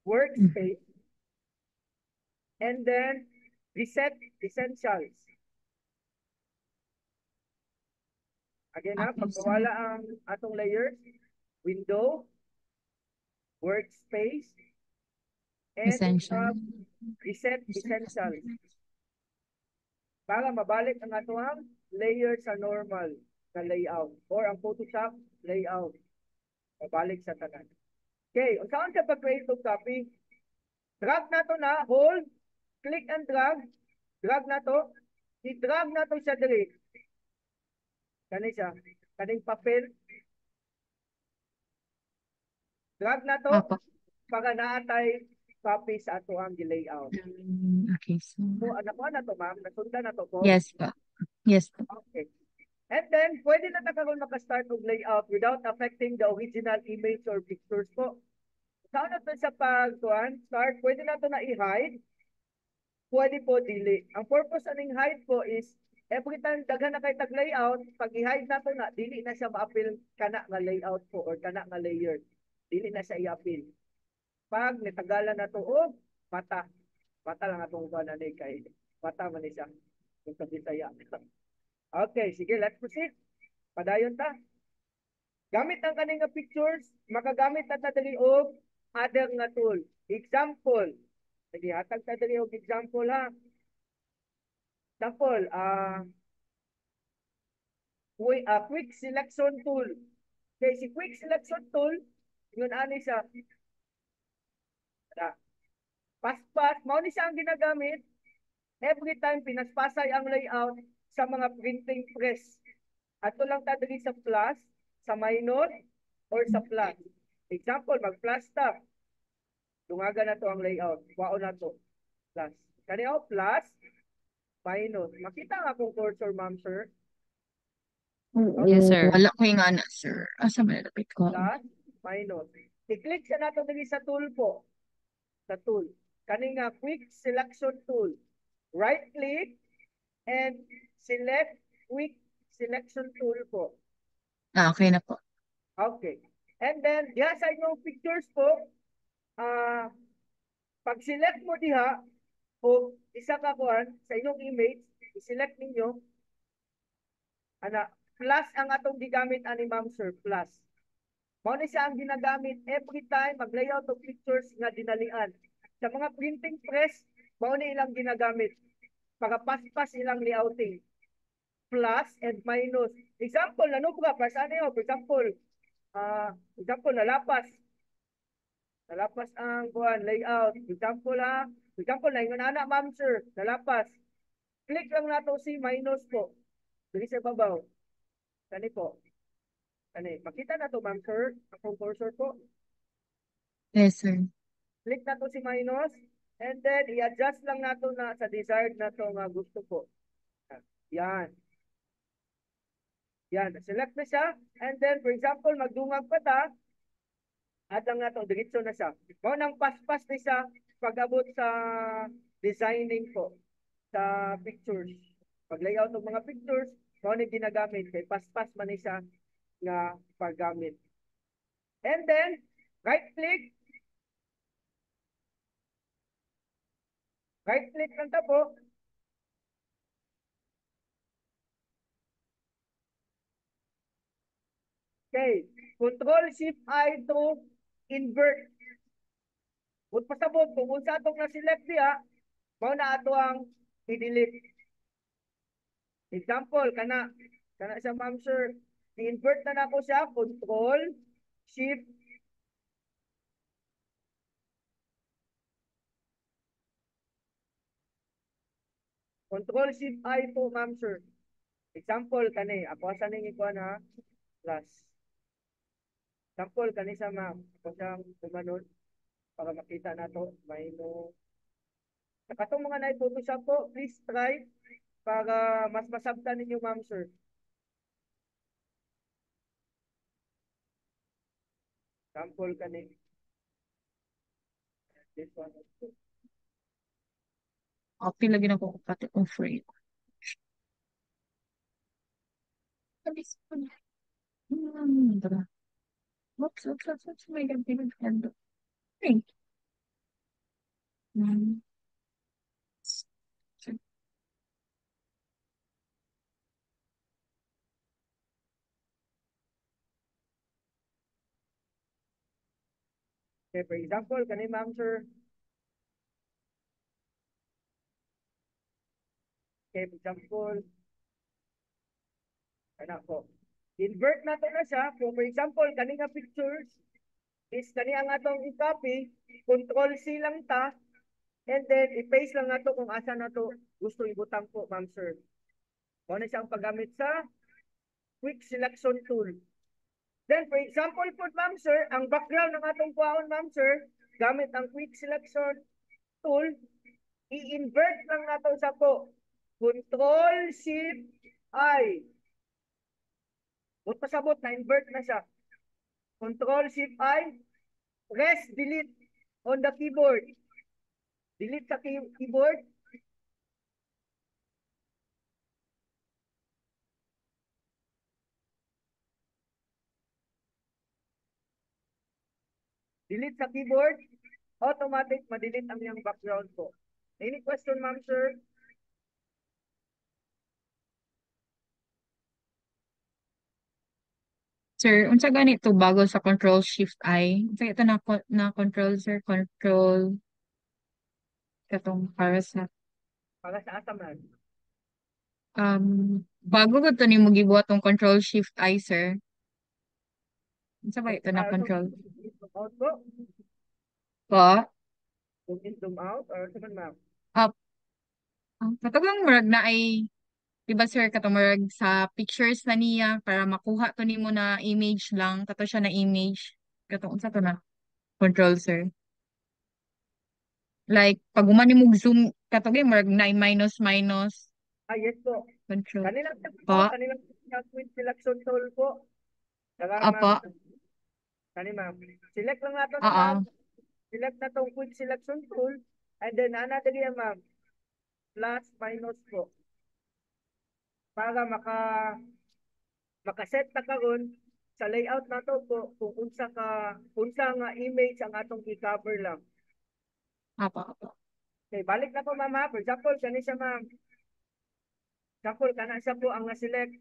S5: workspace, and then reset essentials. Again ha, pag mawala ang atong layers, window, workspace, and reset essentials. Para mabalik ang atong layer sa normal na layout or ang Photoshop layout. Mabalik sa tanan. Okay, unsaon sa pag-create og copy? Drag na to na, hold, click and drag na to, i-drag na to siya diri. Kani siya, kaning papel. Drag na to para naatay copy sa ato ang layout.
S7: Okay, so.
S5: So, anak ko na to, ma'am. Nasundan na to po.
S7: Yes po. Yes po.
S5: Okay. And then, pwede na karon maka-start og layout without affecting the original image or pictures po. Saan na to sa start, pwede na to na i-hide. Pwede po dili. Ang purpose aning hide po is every time daghan na kay tag layout, pag i-hide na to na, dili na siya ma-appeal kana nga layout po or kana nga layer. Dili na siya i-appeal. Pag nitagalan na to og mata. Mata lang atong kuan ani kay mata man ni siya. Kung sa Bisaya. Okay, sige, let's proceed. Padayon ta. Gamit ang kaning nga pictures, makagamit na ta dali og other nga tool. Example. Sige, hatag ta dali og example ha. Example, quick selection tool. Okay, si quick selection tool, yun ani siya. Paspas, mao ni siya ang ginagamit every time pinaspasay ang layout sa mga printing press. Ato lang ta diri sa plus, sa minus, or sa plus. Example, mag-plus ta. Dungaga na to ang layout. Wao na to. Plus. Kaniyo, plus, minus. Makita nga akong cursor, ma'am, sir.
S1: Yes, sir.
S7: Wala ko yung ana, sir. Asa man nalapit ko?
S5: Plus, minus. I-click siya nato diri sa tool po. Sa tool. Kani nga quick selection tool. Right click and select quick selection tool po.
S7: Okay na po.
S5: Okay. And then, diha sa inyong pictures po, pag-select mo diha, kung isa ka kuan sa inyong image, i-select ninyo, plus ang atong gigamit ani ma'am sir, plus. Mao ni siya ang ginagamit every time mag-layout of pictures nga dinalian. Sa mga printing press, mao ni ilang ginagamit para paspas ilang layouting. Plus and minus. Example, nanubra, para saan yun? For example, nalapas. Nalapas ang buwan, layout. Example na yung anak, ma'am sir, nalapas. Click lang nato si minus po. Dili sa babaw. Kani po. Kani. Makita na to, ma'am sir. Akong cursor po.
S7: Yes, sir.
S5: Click na to si minus. And then, i-adjust lang nato na sa desired na to nga gusto po. Yan. Yan. Select na siya. And then, for example, magdungag pa ta. At lang nato, diretso na siya. Mao nang paspas na siya pag-abot sa designing po. Sa pictures. Pag-layout ng mga pictures, mao ni ginagamit. Kay paspas man ni siya nga paggamit. And then, right-click. Right-click lang ta po. Okay. Control-Shift-I to invert. Kung pasabot, kung unsa atong na-select diya, mao na ato ang i-delete. Example, kana siya ma'am sir, i-invert na nako siya, Control-Shift Control-Shift-I po ma'am sir. Example, kani, ako asa ning ikuan ha, plus. Example, kani sa ma'am, ako siyang tumanon para makita nato, minus. Sa katong mga na-Photoshop po, please try para mas masabtan ninyo ma'am sir. Example, kani. This one also.
S7: Okay, lagi na ko kapatid kong free. Tara. Oops. May ganti ng hand. Okay.
S5: Okay, for example, kani ma'am sir. Okay, for example, ano po. Invert na to na siya. So, for example, kani nga pictures is kani ang atong i-copy, Control-C lang ta, and then i-paste lang nato kung asa na to gusto ibutang po, ma'am sir. Kung ano siyang paggamit sa quick selection tool. Then, for example po, ma'am sir, ang background ng atong kuhaon, ma'am sir, gamit ang quick selection tool, i-invert lang nato sa po. Control-Shift-I. Huwag pasabot, na-invert na siya. Control-Shift-I. Press delete on the keyboard. Delete sa keyboard. Delete sa keyboard. Automatic, ma-delete ang iyang background po. Any question, ma'am, sir?
S7: Sir, unsa ganito bago sa Control Shift I? Unsa ito na control sir, control katong para sa
S5: Para sa asa man.
S7: bago ko to nimo gibuhat tong Control Shift I sir. Unsa ba ito na control?
S5: Zoom out po?
S7: Po?
S5: Zoom in, zoom out? Or sa man, ma'am?
S7: Up. Katugang murag na ay diba sir katong murag sa pictures na niya para makuha to nimo na image lang kato siya na image. Katong unsa to na control sir. Like pag umani mo zoom katong murag na minus
S5: Yes po.
S7: control.
S5: Kanilang
S7: Po?
S5: sa quick selection tool po. Saka
S7: Opo.
S5: ma'am, kani ma'am. Select lang nato na
S7: Oo.
S5: ma'am. Select na tong quick selection tool. And then, ana dali ma'am. Plus, minus po. Para makaset na karon sa layout nato po kung unsa nga image ang atong i-cover lang.
S7: Opo.
S5: Okay, balik na po ma'am ha. For example, kani siya ma'am. Example, kana siya po ang na-select.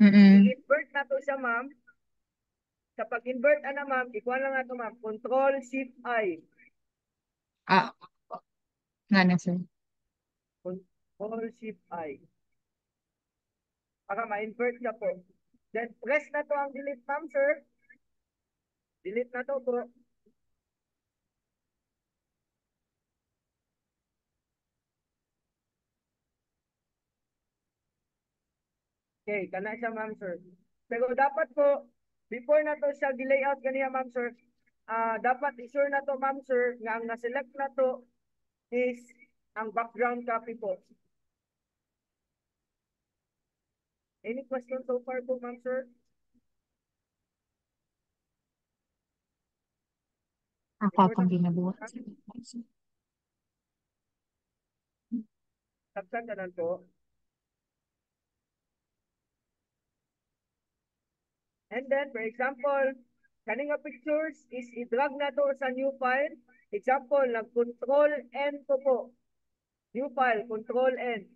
S5: I-invert na to siya ma'am. Sa pag-invert ana ma'am, ikuha lang nato ma'am. Control Shift I.
S7: Nga na, sir.
S5: Control Shift I. Para ma-invert siya po. Then press na to ang delete ma'am sir. Delete na to po. Okay, kana siya ma'am sir. Pero dapat po, before na to siya gi-layout ganiya ma'am sir, dapat i-sure na to ma'am sir nga ang na-select na to is ang background copy po. Any question so far po ma'am sir?
S7: Ako akong ginabuhat.
S5: Saksan ka po. And then, for example, kaning nga pictures is i-drag na to sa new file. Example, nag-control N ko po. New file, control N.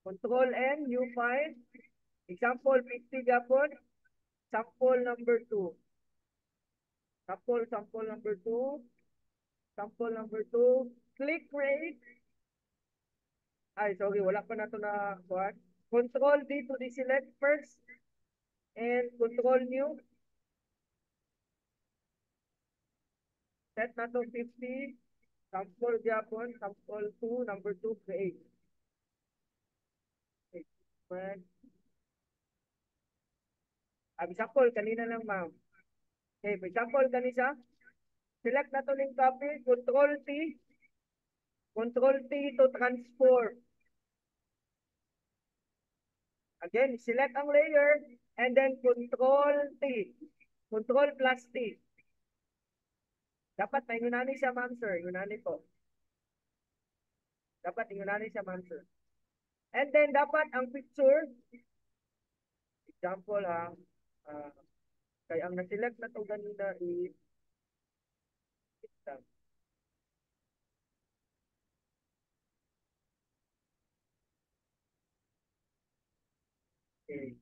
S5: Control N, new file. Example, 50 gapon. Sample number 2. Sample number 2. Sample number 2. Click rate. Ay, sorry, wala pa na to na what? Control D to deselect first. And control new. Set na to 50. Sample gapon. Sample 2. Number 2, create. Okay. Example, kanina lang ma'am. Okay, for example, kanisa. Select na to ng copy. Control T. Control T to transform. Again, select ang layer and then Control T. Control plus T. Dapat na yunani siya, ma'am sir. Yunani po. Dapat yunani siya, ma'am sir. And then, dapat ang picture, example kay ang na-select na to ganina is, okay,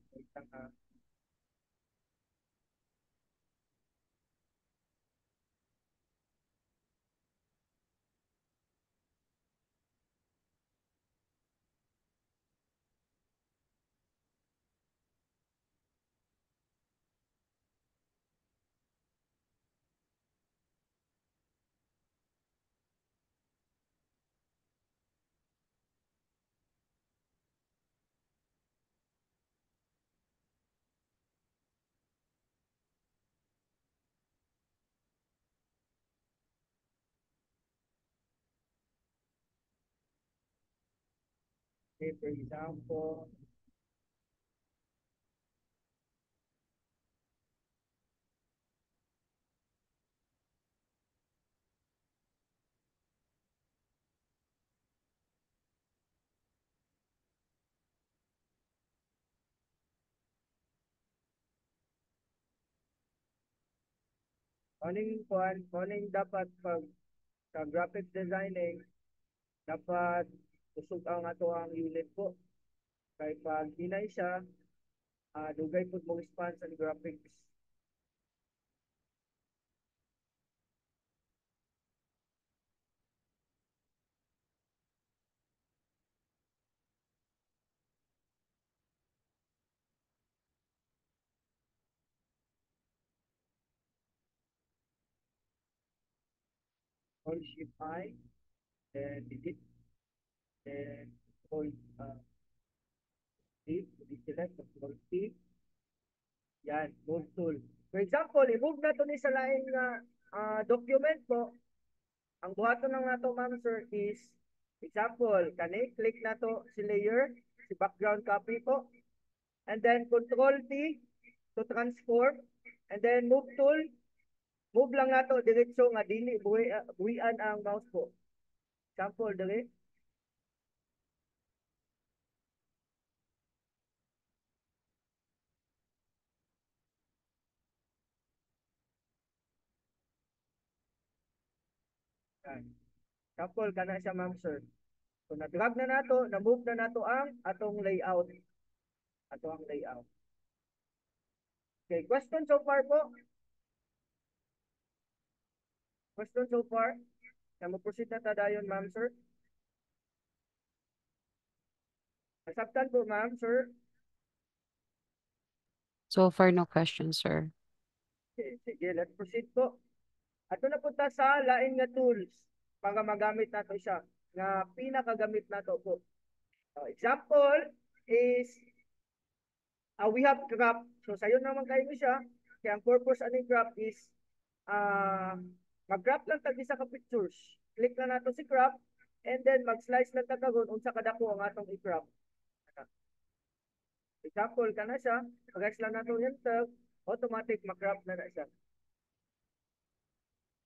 S5: okay, for example, morning dapat pag sa graphic designing, dapat usog ang ato ang unit po. Kay pag hinay siya, dugay po mong response sa graphics. Control Shift I, then delete, then Control D, deselect, Control T. Yan, move tool. For example, i-move na to ni sa lain nga document po. Ang buhaton lang nato, ma'am sir, is example, kani click na to si layer, si background copy po. And then Control T to transform. And then move tool. Move lang nato diretso nga dili buhian ang mouse po. Sample dali. Sample kana siya ma'am sir. So na-drag na nato, na-move na nato ang atong layout. Ato ang layout. Okay, question so far po? Question so far? Na mo-proceed na tadayon ma'am sir? Nasabtan po ma'am sir?
S1: So far, no questions, sir.
S5: Okay, sige, let's proceed po. Ato na punta sa lain nga tools para magamit nato siya. Nga pinakagamit nato po. Example is we have crop. So sayo naman kayo siya. Kaya ang purpose aning crop is mag-crop lang tag isa ka pictures. Click na nato si crop and then mag-slice lang tag unsa kadako ang atong i-crop. Example kana siya, press lang nato yung tab, automatic mag-crop na siya.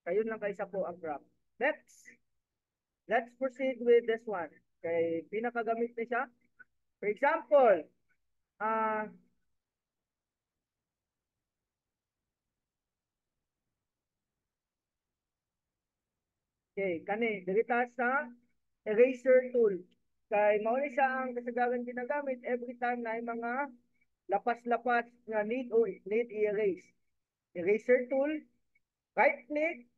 S5: Kayon lang kaysa po ang crop. Next, let's proceed with this one. Kay pinakagamit ni siya. For example, okay, kani dirita sa eraser tool. Kay mao ni siya ang kasagaran ginagamit every time na mga lapas-lapas nga need i-erase. Eraser tool, right click,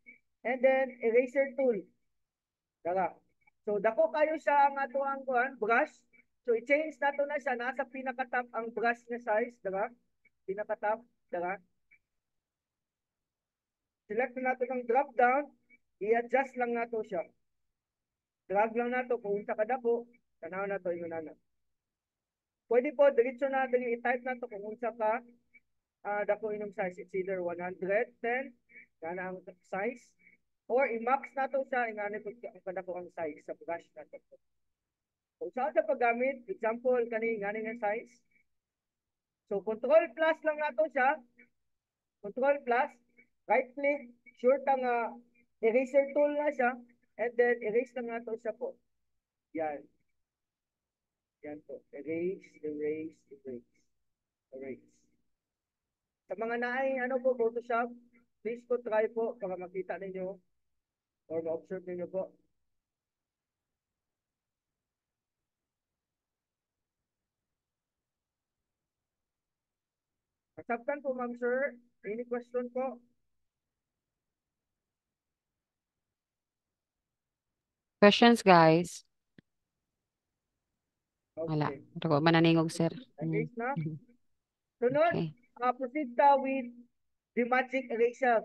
S5: and then eraser tool. Dara. So dako kayo siya ang ato ang brush. So i-change nato na siya nasa pinaka-top ang brush nga size, dara. Pinaka-top, dara. Select na nato ng drop down, i-adjust lang nato siya. Drag lang nato kung unsa kadako, tanaw nato ingon ana. Pwede po diretso na dili i-type nato kung unsa ka dako inom size. It's either 110 kana ang size or i-max nato siya ingani pud kadako ang size sa brush nato. Kung saan sa paggamit, example kani ngani nga size. So control plus lang nato siya. Control plus, right click, sure ta nga eraser tool na siya and then erase lang nato siya po. Yan. Yan po. Erase, erase, erase. Erase. Sa mga naay ano po Photoshop, please po try po para makita ninyo or ma-observe ninyo po. Masabtan po ma'am sir. Any question po?
S1: Questions, guys? Wala.
S5: Okay.
S1: Ako mananingog, sir.
S5: Erase na. Sunod,
S1: Okay.
S5: proceed ta with the magic eraser.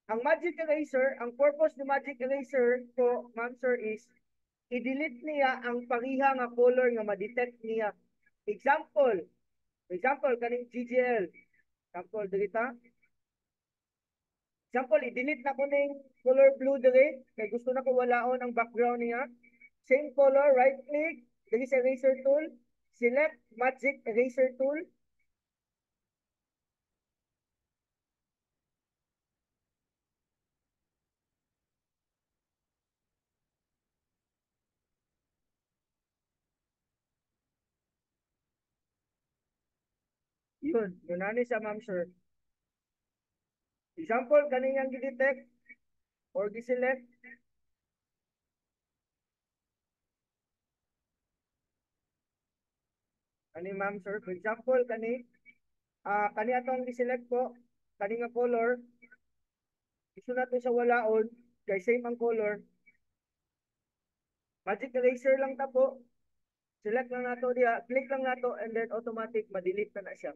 S5: Ang magic eraser, ang purpose ni magic eraser po, ma'am sir, is i-delete niya ang pariha nga color nga ma-detect niya. Example, kaning GGL. Example, dirita. Example, i-delete na ko ning color blue dire, kay gusto na ko walaon ang background niya. Same color, right click, diri sa eraser tool, select magic eraser tool. Yun ani sa ma'am sir. Example, kaniyang gi-detect or gi-select. Kani ma'am sir, for example, kani atong gi-select po, kani nga color, gusto nato sa walaon, kay same ang color. Magic eraser lang ta po. Select lang nato diha, click lang nato, and then automatic ma-delete na siya.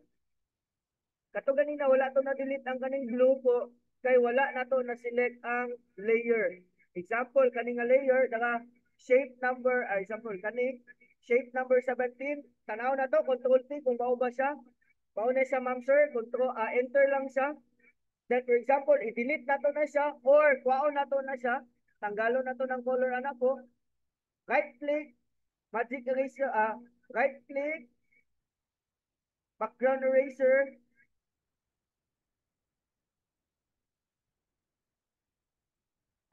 S5: Kato ganina wala to na-delete ang kaning blue po, kay wala nato na-select ang layer. Example, kani nga layer, naka shape number, example, kani shape number 17, tanaw na to, control T kung mao ba siya. Mao na siya ma'am sir, control enter lang siya. Then for example, i-delete nato na siya or kuhaon nato na siya, tanggalon nato ng color anak ko. Right click, magic eraser, right click, background eraser,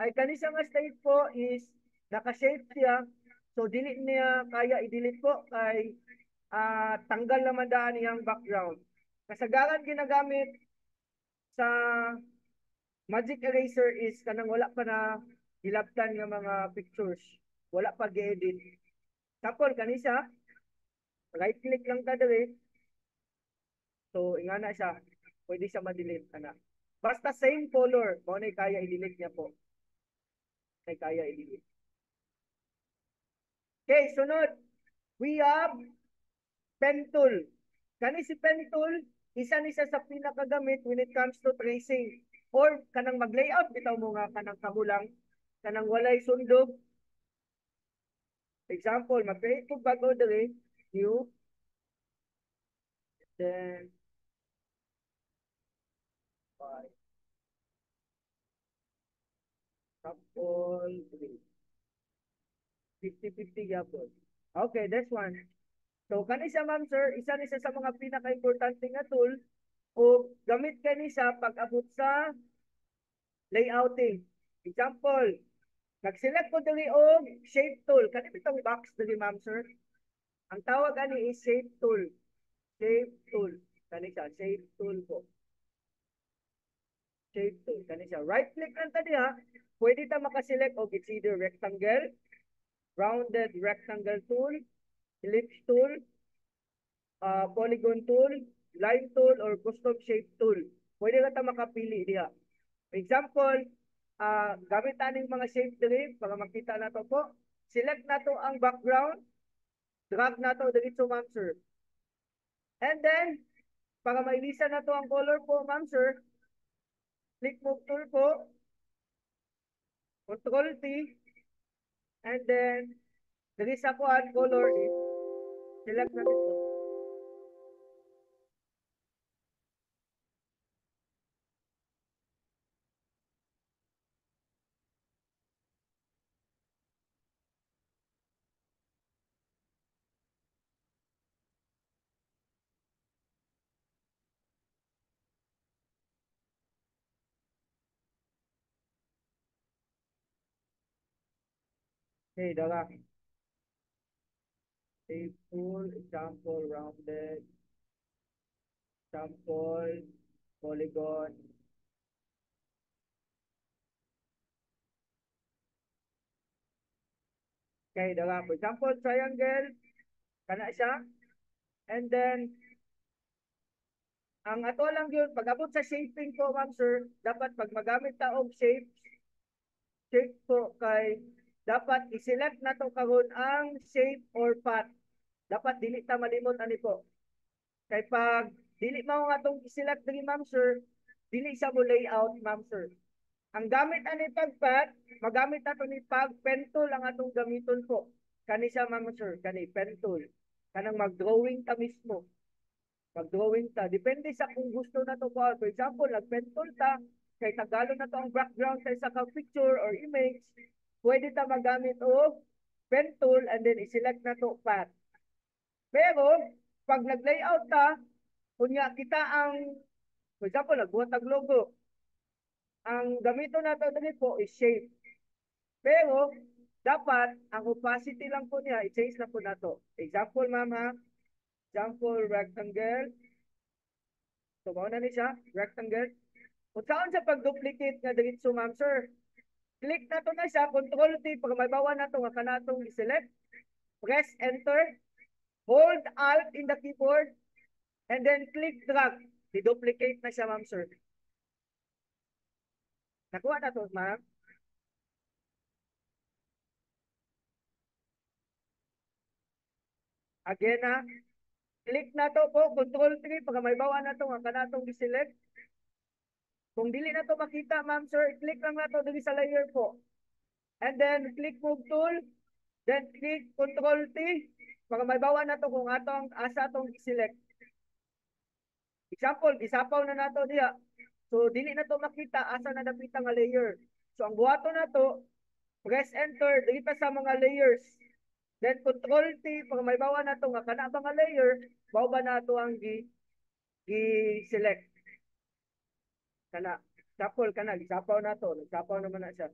S5: ay kani siya nga state po is naka-shape siya. So dili niya kaya i-delete po kay tanggal naman daan niyang background. Kasagaran ginagamit sa Magic Eraser is kanang wala pa na hilabtan nga mga pictures. Wala pa gi-edit. Tapos kani siya, right click lang ta diri. So ingana siya, pwede siya ma-delete ana. Basta same color, mo na kaya i-delete niya po. Ay kaya i-delete. Okay, sunod. We have pen tool. Kani si pen tool, isa ni siya sa pinakagamit when it comes to tracing or kanang mag-layout bitaw mo nga kanang kamulang kanang walay sundog. Example, mag-create ko bago diri, new, then sample 3. 50-50 yapon. Okay, this one. So kani siya ma'am sir, isa ni siya sa mga pinaka-importante nga tool o gamit kani siya pag-abot sa layouting. Example, nag-select ko diri og shape tool. Kani bitong box diri ma'am sir. Ang tawag ani is shape tool. Shape tool. Kani siya, shape tool po. Shape tool. Kani siya. Right click lang ta diha. Pwede ta maka-select og it's either rectangle, rounded rectangle tool, ellipse tool, polygon tool, line tool, or custom shape tool. Pwede ka ta makapili diha. For example, gamit taning mga shape diri para makita na to po. Select na to ang background, drag na to diretso ma'am sir. And then, para mailisan na to ang color po ma'am sir, click move tool po, Control T, and then, diri sa kuan color is, select natin to. Okay, dala. Shape tool, example, rounded, example, polygon. Okay, dala. For example, triangle, kana siya. And then, ang ato lang yun, pag abot sa shaping po, ma'am sir, dapat pag magamit ta og shape po kay dapat i-select na to karon ang shape or path. Dapat dili ta malimot ani po. Kay pag dili mao nga tong i-select diri ma'am sir, dili siya mo layout ma'am sir. Ang gamit ani pag path, magamit nato ni pag pen tool ang atong gamiton po. Kani siya ma'am sir, kani pen tool. Kanang mag-drawing ta mismo. Mag-drawing ta. Depende sa kung gusto na to po. For example, nag-pen tool ta, kay Tagalog na to ang background sa isa ka picture or image, pwede ta magamit og pen tool and then i-select na to path. Pero, pag nag-layout ta, kunya kita ang, for example, nagbuhat ng logo, ang gamito na to dali po is shape. Pero, dapat, ang opacity lang po niya, i-change na po na to. Example, mama, example, rectangle. So, mauna ni siya, rectangle. Kung saan sa pag-duplicate nga diretso, ma'am, sir, click na to na siya, Control T, pag may bawa na to, nga kanatong i-select, press Enter, hold Alt in the keyboard, and then click drag. I-duplicate na siya, ma'am, sir. Nakuha na to, ma'am. Again na, click na to po, Control 3, pag may bawa na to, nga kanatong i-select. Kung dili na to makita, ma'am, sir, click lang na to dili sa layer po. And then, click Move Tool, then click Control T, pag may bawa na to kung atong asa atong i-select. Example, isapaw na nato diya. So, dili na to makita asa na napita nga layer. So, ang buhato na to, press Enter, dito sa mga layers. Then control T pag may bawa na to nga kana ba nga layer, bawa ba na to ang gi-select kana. Sapol kana gisapaw na to, nagsapaw naman na siya.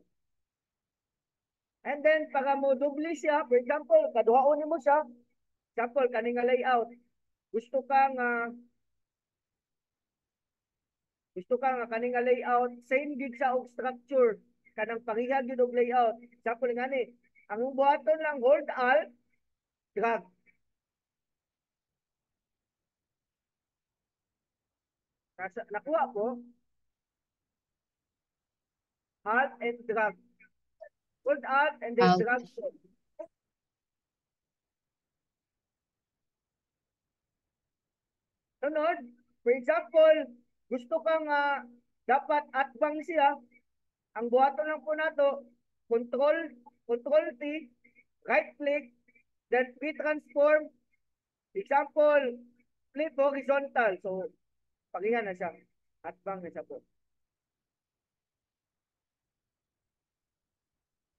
S5: And then para mo dubli siya, for example, kaduhaon nimo siya, example kani nga layout. Gusto ka nga kani nga layout, same gig sa og structure, kanang parihag gyud og layout. Example ngani, ang buhaton lang hold alt drag. Nakuha ko, alt and drag. Hold alt and then
S6: Out.
S5: drag ko. Sunod, for example, gusto ka nga dapat atbang siya, ang buhaton lang po nato, control T, right click, then transform. Example, flip horizontal. So, pagihan na siya. Atbang na siya po.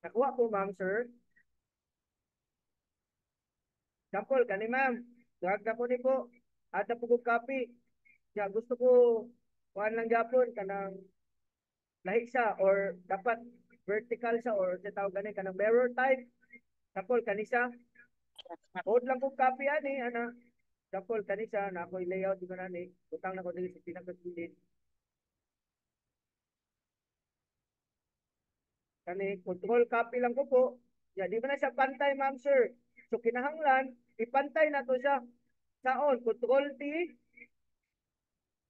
S5: Nakuha po, ma'am, sir. Example, kani ma'am, drag na po ni po. At na po kong copy. Kaya gusto ko, kuhaan lang gapon, kanang lahi siya, or dapat vertical siya, or sa tawag ganin, kanang mirror type. Example, kani siya. Hold lang kong copy, ani, ana. Example, kani siya, na ako'y layout, di ko na ni. Butang na ko din sa pinagkagilid. Kani, control copy lang ko po. Ya, di ba na siya pantay, ma'am, sir? So, kinahanglan, ipantay na to siya. Saon? Control T,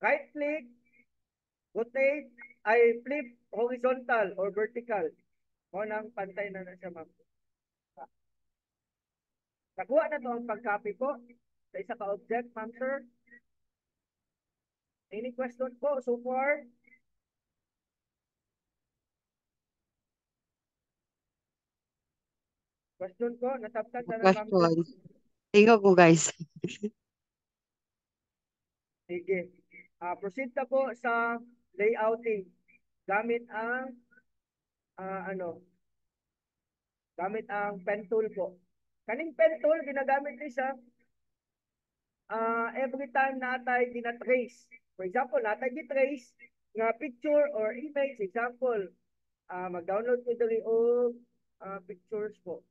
S5: right click, rotate, ay flip horizontal or vertical. O nang pantay na na siya, ma'am. Nakuha na to ang pag-copy po sa isa ka object, ma'am, sir. Any question po so far? Question po, nataptan na ng ma'am, sir.
S6: Question. Tingnan ko guys.
S5: Sige. Proceed na po sa layouting. Gamit ang gamit ang pen tool po. Kaning pen tool ginagamit ni siya every time natay gina-trace. For example, natay gi-trace nga picture or image, example, mag-download ko dali og pictures po.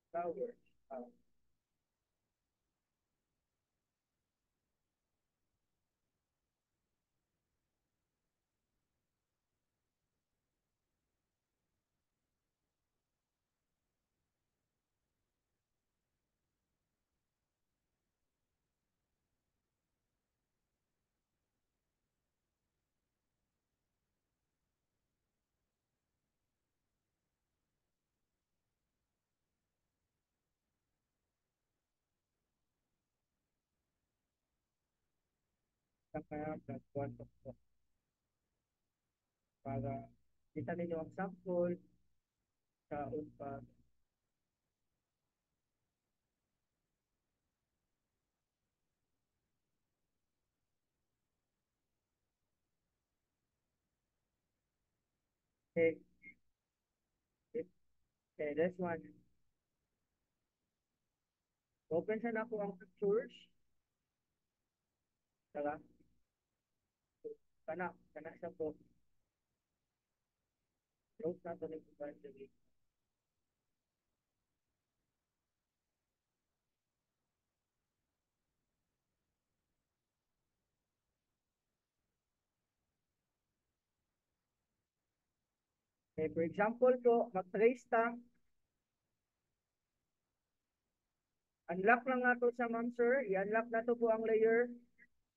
S5: Flowers. Kaya para kita ninyo ang sample sa unpad. Okay. Okay, this one. Open siya na po ang pictures. Tara. Kana siya po. Close na to ng dali. Okay, for example po, mag-trace ta. Unlock lang na to sa ma'am, sir. I-unlock na to po ang layer.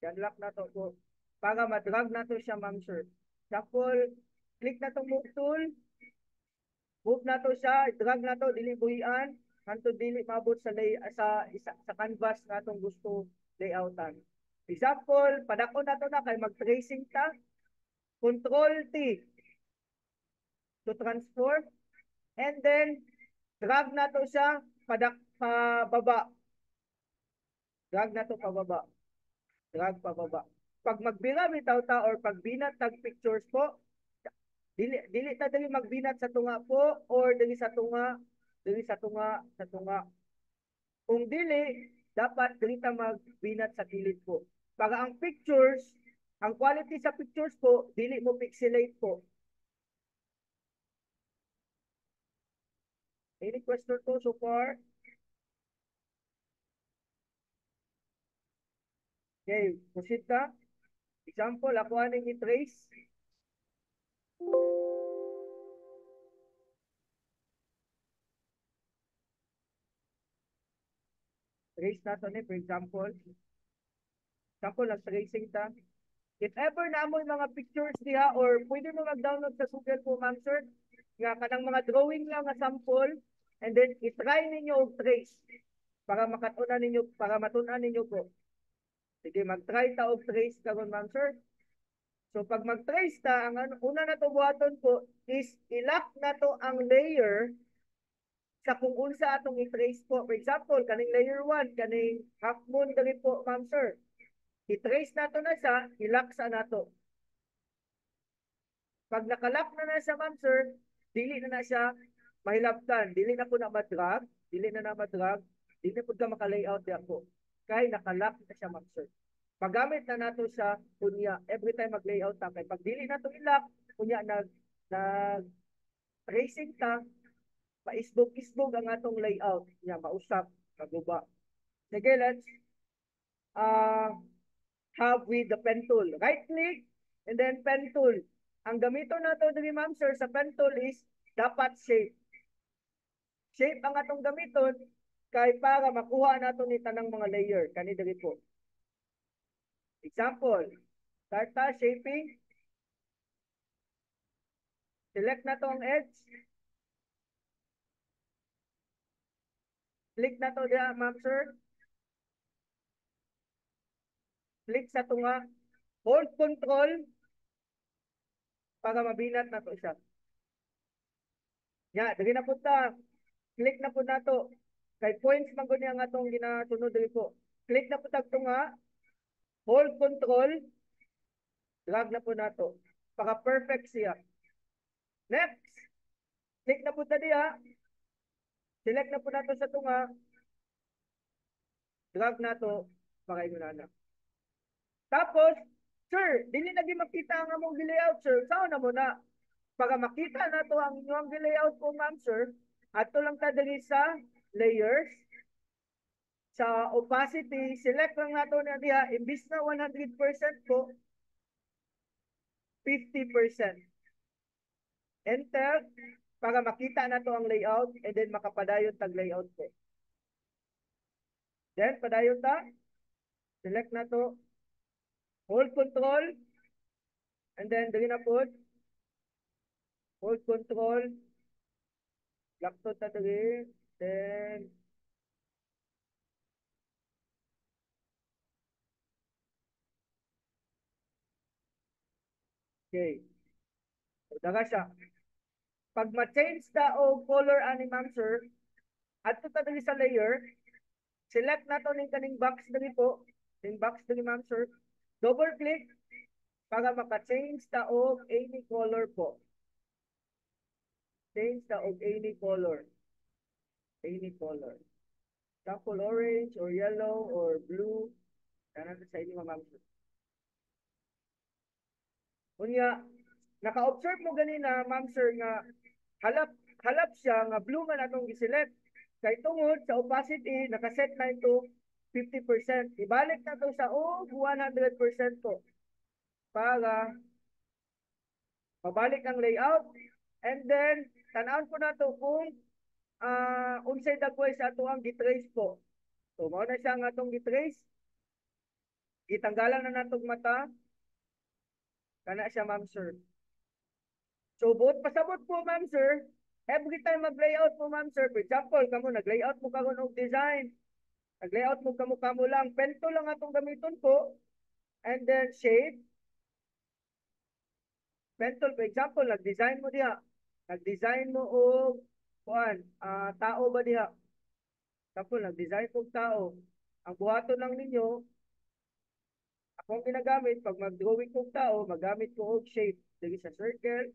S5: I-unlock na to po. Para ma-drag na to siya, ma'am, sir. Example, click na tong move tool. Move na to siya, drag na to, dili buhian. Kanto dili mabot sa sa canvas na tong gusto layoutan. Example, padako na to na kay mag-tracing ta. Control T to transform. And then, drag na to siya pababa. Drag na to pababa. Drag pababa. Pag magbira bitaw ta or pag binat tag pictures po, Dili ta dili magbinat sa tunga po or dili sa tunga, dili sa tunga, sa tunga. Kung dili, dapat dili ta magbinat sa kilid po. Pag ang pictures, ang quality sa pictures po, dili mo pixelate po. Any question po so far? Okay, proceed ka. Example, ako aning i-trace. Trace nato ni, for example. Example, nag-tracing ta. If ever na mo mga pictures diha or pwede mo mag-download sa Google po, ma'am sir, nga kanang mga drawing lang nga sample, and then i-try ninyo og trace para makatunan ninyo, para matunan ninyo po. Sige, mag-try ta og trace karon, ma'am sir. So pag mag-trace ta, ang una na to buhaton po is i-lock na to ang layer sa kung unsa atong i-trace po. For example, kaning layer 1, kaning half moon dali po, ma'am sir. I-trace nato na siya, i-lock sa nato. Pag nakalock na siya, ma'am sir, dili na siya mahilabtan. Dili na po na madrag, dili na madrag, dili na po ka maka-layout niya po. Kaya nakalock na siya, ma'am sir. Paggamit na nato sa kunya, every time mag-layout ta, kay pag dili na to i-lock, kunya nag tracing ta, paisbog-isbog ang atong layout niya, mausap, maguba. Sige, let's have with the pen tool. Right click and then pen tool. Ang gamito nato diri, ma'am sir, sa pen tool is dapat shape. Shape ang atong gamiton kay para makuha nato ni tanang mga layer kani diri po. Example, start ta shaping. Select na to ang edge. Click na to diha, ma'am sir. Click sa tunga. Hold control para mabinat na to siya. Ya, diri na po ta. Click na po nato. Kay points man gud ang atong ginasunod diri po. Click na po tag tunga. Hold control. Drag na po nato. Para perfect siya. Next. Click na po ta diha. Select na po nato sa tunga. Drag nato para inuna. Tapos, sir, dili na gi makita ang among layout, sir. Sao na mo na? Para makita na to ang inyong layout po, ma'am, sir, ato lang ta diri sa layers. Sa opacity, select lang nato na diha, imbis na 100% po, 50%. Enter, para makita na to ang layout, and then makapadayon tag layout po. Then, padayon ta, select na to, hold control, and then diri na po, hold control, lock to ta diri, then okay. So, daga siya. Pag ma-change ta o color ani, ma'am sir, adto ta diri sa layer, select nato ning kaning box diri po, ning box diri, ma'am sir. Double click para maka-change ta og any color po. Change ta og any color. Any color. Example, orange or yellow or blue. Tanan sa inyo, ma'am sir. Unya, naka-observe mo ganina, ma'am sir, nga halap siya nga blue man atong gi-select. Kay tungod sa opacity, nakaset na ito 50%. Ibalik na to sa 100% po para mabalik ang layout. And then, tanawon po na to kung unsay dagway sa ato ang gitrace po. So, mao na siya nga atong gitrace. Gitanggalan na natong mata. Kana siya, ma'am sir. So, buot pasabot po, ma'am sir, every time mag-layout mo, ma'am sir, for example, kamo nag-layout mo karon og design, nag-layout mo kamo lang, pen tool lang atong gamiton po, and then shape, pen tool, for example, nag-design mo diha, nag-design mo og tao ba diha, example, nag-design og tao, ang buhaton lang ninyo, akong ginagamit, pag mag-drawing kong tao, magamit ko og shape, dili sa circle,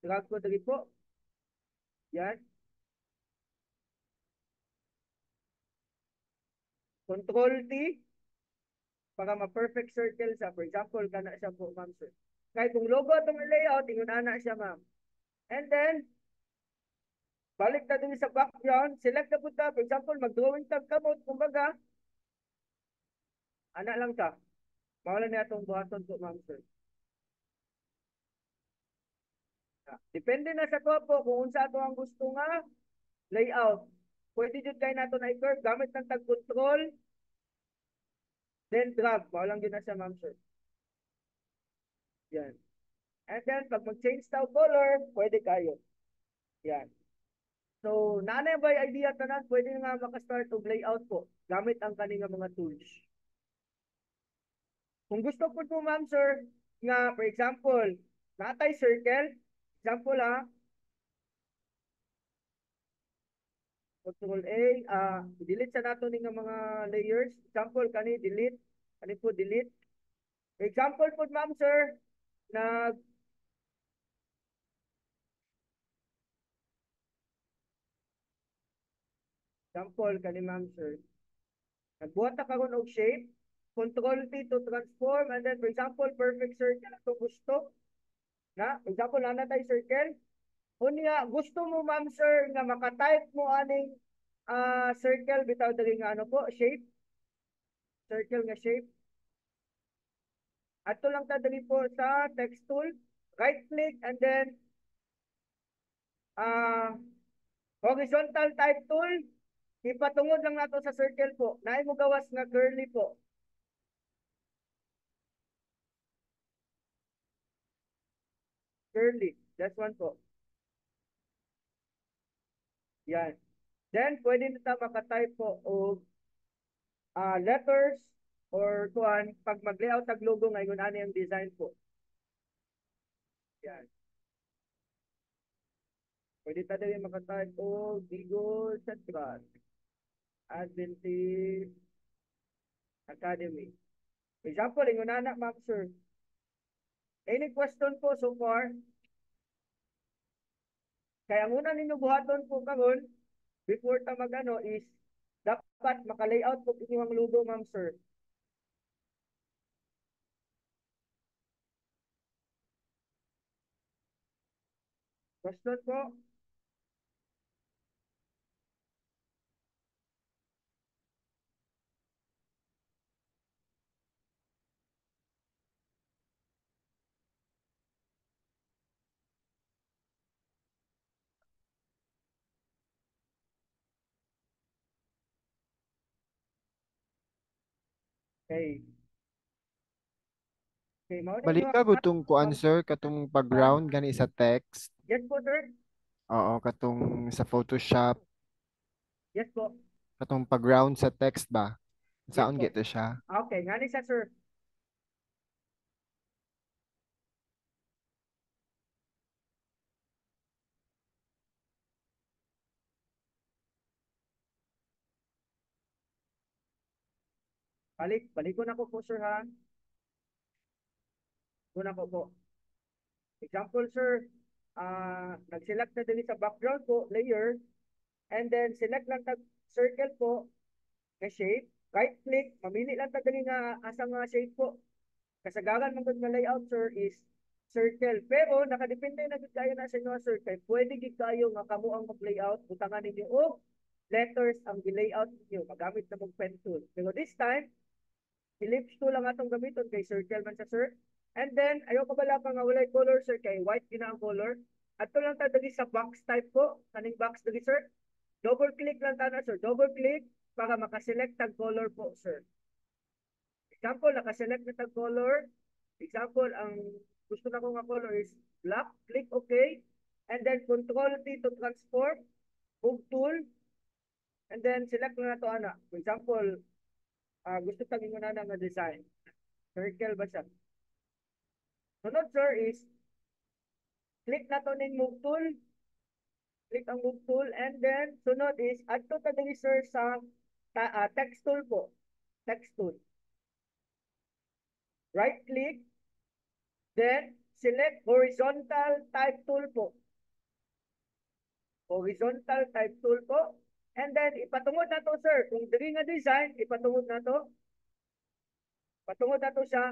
S5: Drag ko dali po. Yan. Control T para ma-perfect circle siya. For example, kana siya po, ma'am sir. Kahit kung logo itong layout, ingon na siya, ma'am. And then, balik na din sa background, select na po ta. For example, mag-drawing tab ka mo, kumbaga, ana lang ka. Mawala na itong buhaton po, ma'am sir. Depende na sa ko po kung unsa ato ang gusto nga layout. Pwede jud kay nato na i-curve gamit ng tag-control, then drag. Mawalang yun na siya, ma'am sir. Yan. And then, pag mag-change daw color, pwede kayo. Yan. So, nanay ba yung idea tanan? Pwede nga makastart og layout po gamit ang kaninga mga tools. Kung gusto po po, ma'am sir, nga, for example, natay circle, example ha, Control A, delete sa nato ni nga mga layers. Example, kani delete, kani po delete. Example po, ma'am sir, na example, kani ma'am sir, nagbuhat na karon og shape, Control T to transform, and then for example, perfect circle ito gusto. Na, for example, na tayo circle. Unya, gusto mo ma'am sir nga maka-type mo aning circle bitaw dali nga ano po, shape. Circle nga shape. Ato lang ta dali po sa text tool, right click and then horizontal type tool, ipatungod lang nato sa circle po. Naay mo gawas nga curly po. Curly, that's one po. Yan. Then, pwede na ta maka-type po o letters or kuan pag mag-layout tag logo ngayon ano yung design po. Yan. Pwede ta din maka-type o Bigo Central Adventist Academy. Example, ingon na ma'am sir. Any question po so far? Kaya ang una ninyo buhaton po karon before ta magano is dapat maka-layout po inyong logo, ma'am sir. Question po? Okay. Okay, mao na
S2: Balik
S5: inyo.
S2: ka gutong kuan sir katong background gani sa text.
S5: Yes po, sir.
S2: Oo, katong sa Photoshop,
S5: Yes po.
S2: katong background sa text ba?
S5: Yes
S2: Saan
S5: po.
S2: gito siya?
S5: Okay, ngani sa sir. Balik ko na po sir ha. Kuna ko po. Example sir, nag-select na din sa background po, layer, and then select lang tag circle po, na shape, right click, mamili lang tag dali nga asang nga shape po. Kasagaran man gud nga layout sir is circle. Pero nakadepende na gid kayo na sa inyo sir, kay pwede gid kayo nga kamo ang mag-layout, butangan ninyo og letters ang gi-layout niyo magamit na mong pen tool. Pero this time, ellipse tool lang atong gamiton kay circle man sa sir. And then, ayaw ko bala pa nga walay color, sir, kay white gina ang color. At to lang ta dali sa box type po, kaning box dali, sir. Double click lang ta na, sir. Double click para makaselect tag color po, sir. Example, nakaselect na tag color. Example, ang gusto na ko nga color is black. Click OK. And then, Control T to transform. Move tool. And then, select na to, ana. For example, gusto tagin mo na nga design. Circle ba siya? Sunod sir is click na to ning move tool. Click ang move tool and then sunod is add to ta diri sir sa text tool po. Text tool. Right click then select horizontal type tool po. Horizontal type tool po. And then, ipatungod na to, sir. Kung diri nga design, ipatungod na to. Patungod na to siya.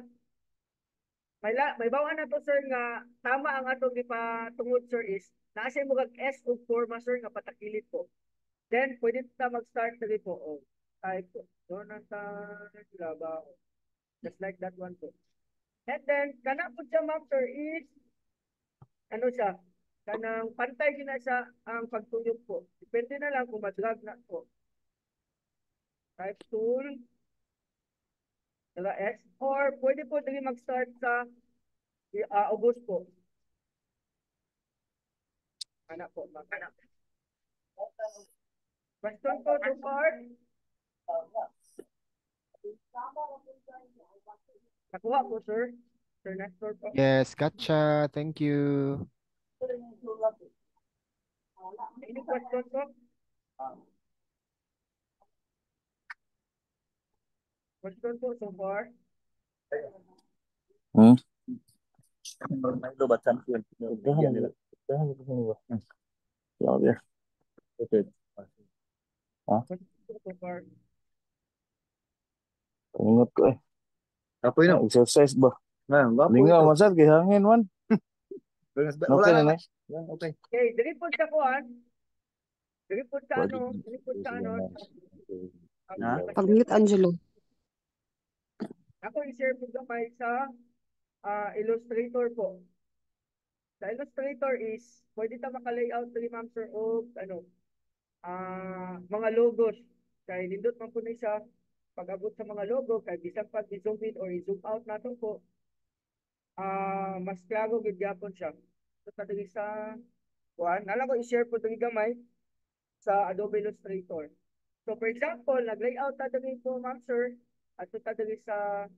S5: May bawaan na to, sir, nga tama ang atong ipatungod, sir, is nasa mo kag S o forma, sir, nga patakilit po. Then, pwede ta mag-start diri po. O, type po. Jonathan Labao. Just like that one po. And then, kana po siya, ma'am, sir, is ano siya? Kanang pantay gina siya ang pagtuyok po. Depende na lang kung mag-drag na po. Type tool. S. Or pwede po dili mag-start sa August po. Anak po, ma'am. Question po so far? Nakuha po, sir. Sir Nestor po.
S2: Yes, gotcha. Thank you.
S5: Any question po? Question po so far?
S9: Ronaldo ba champion? Udahan nila. Udahan nila sino ba? Grabe. Okay.
S5: Question po so far?
S9: Ingat ko eh.
S10: Apo yun.
S9: Exercise ba?
S10: Ngayon,
S9: Lingaw man sad kay hangin man. Okay na eh.
S10: Okay.
S5: Okay, dili po sa kuan. Dili po sa ano, dili po sa ano.
S1: Pag-mute, Angelo.
S5: Ako i-share po gamay sa Illustrator po. Sa Illustrator is pwede ta maka-layout diri, ma'am, sir, o ano, mga logos. Kay nindot man po ni siya pag-abot sa mga logo, kay bisan pag i-zoom in or i-zoom out nato po, mas klaro gid gyapon siya. So ta diri sa kuan, nala ko i-share po diri gamay sa Adobe Illustrator. So for example, nag-layout ta diri po, ma'am, sir, at ta diri sa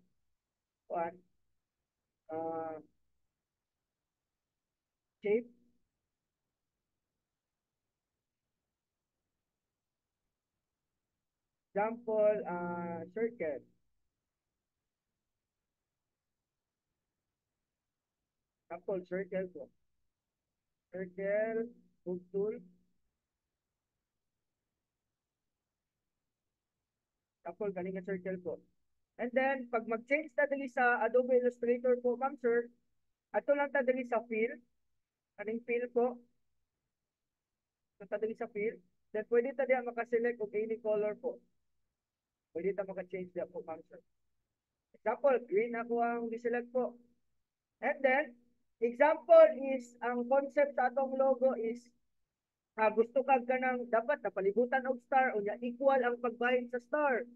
S5: kuan, shape. Example, circle. Example, circle po. Circle, move tool. Example, kaninga circle po. And then, pag mag-change ta dali sa Adobe Illustrator po, ma'am, sir, ato lang ta dali sa fill. Kaning fill po. Ato ta dali sa fill. Then, pwede ta diya makaselect og any color po. Pwede ta maka-change diya po, ma'am, sir. Example, green ako ang diselect po. And then, example is, ang concept sa atong logo is, gusto kag kanang dapat napalibutan og star o nya equal ang pagbayad sa star.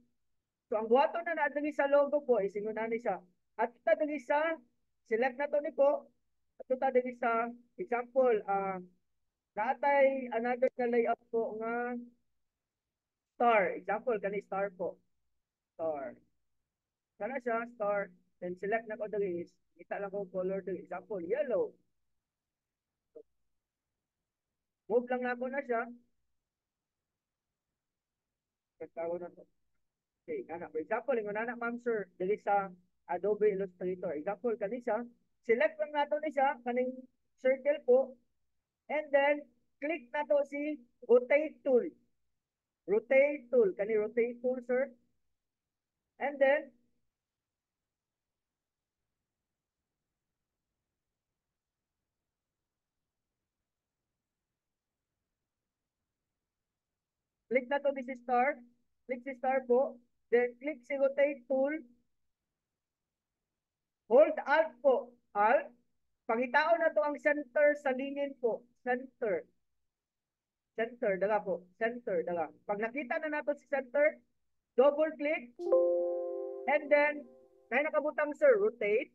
S5: So ang buhaton na naadali sa logo po is ingon ani siya. At ta dali sa select na to ni po. At ta dali sa example naatay another na layout po nga star. Example kani star po. Star. Kana siya star, then select na ko dali is kita lang ko color dali. Example yellow. Move lang ako na siya. Katawo na to. Okay, kana. For example, ingon na ma'am, sir, dili sa Adobe Illustrator. Example, kanisa, select lang nato ni siya, kaning circle po, and then, click nato si rotate tool. Rotate tool. Kani rotate tool, sir. And then, click nato ni si star. Click si star po. Then, click si rotate tool. Hold Alt po. Alt. Pangitaon na to ang center sa linin po. Center. Center, dala po. Center, dala. Pag nakita na nato si center, double click. And then, kaya nakabutang, sir, rotate.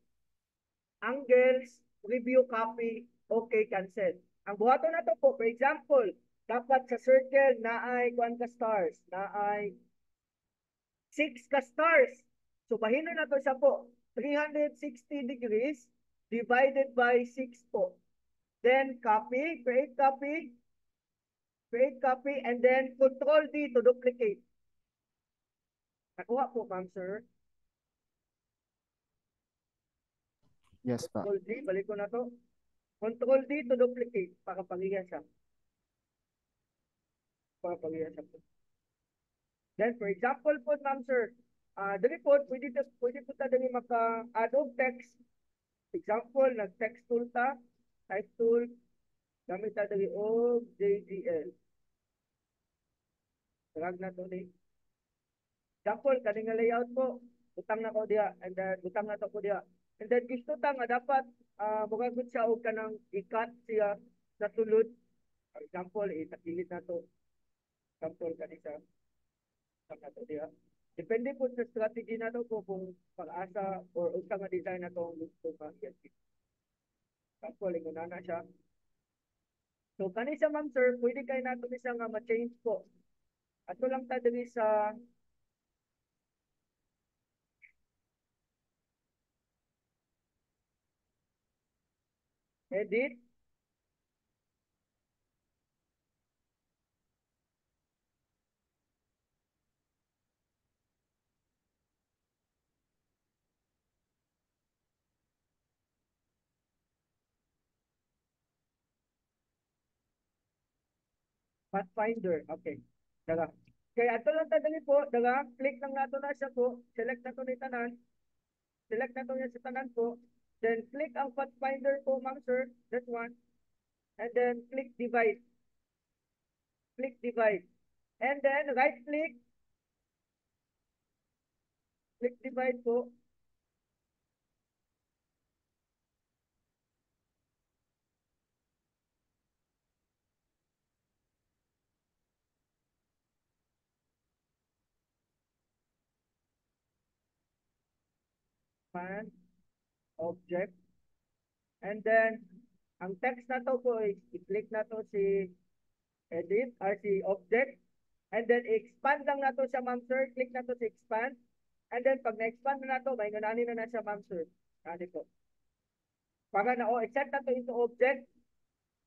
S5: Angles, review, copy, okay, cancel. Ang buhaton na to po, for example, dapat sa circle na ay 1 ka stars, na ay 6 ka stars. So, bahino na to siya po. 360 degrees divided by 6 po. Then, copy, create copy, and then Control D to duplicate. Nakuha po, ma'am, sir.
S2: Yes pa.
S5: Control D, balik ko na to. Control D to duplicate, para pagiya siya. Para pagiya siya po. Then, for example po, ma'am sir, dali po, pwede po ta dali maka-add of text. Example, nag-text tool ta, type tool, gamit ta dali of JDL. Drag na to ni. Example, kaning nga layout po, butang na ko diya, and then butang na to ko diya. And then gusto ta nga dapat magagot siya og kanang i-cut siya sa sulod. For example, itakilid na to. Example, kanisa na to diya. Depende po sa strategy na to kung pag-asa or unsa nga design na to ang gusto ka i-achieve. Example, inguna na siya. So kanisa ma'am sir, pwede kayo nato ni siya nga ma-change po. Ato lang ta diri sa edit. Pathfinder. Okay. Daga. Kaya ato lang ta dali po, daga, click lang nato na siya po, select na to ni tanan, select na to niya sa tanan po, then click ang Pathfinder po, ma'am sir, that one, and then click divide. Click divide. And then right click divide po. Command, object, and then ang text na to po, i-click na to si edit or si object, and then expand lang na to siya, ma'am sir, click na to si expand, and then pag na-expand na to, may ganani na siya, ma'am sir. Ano po. Para na, except na to into object,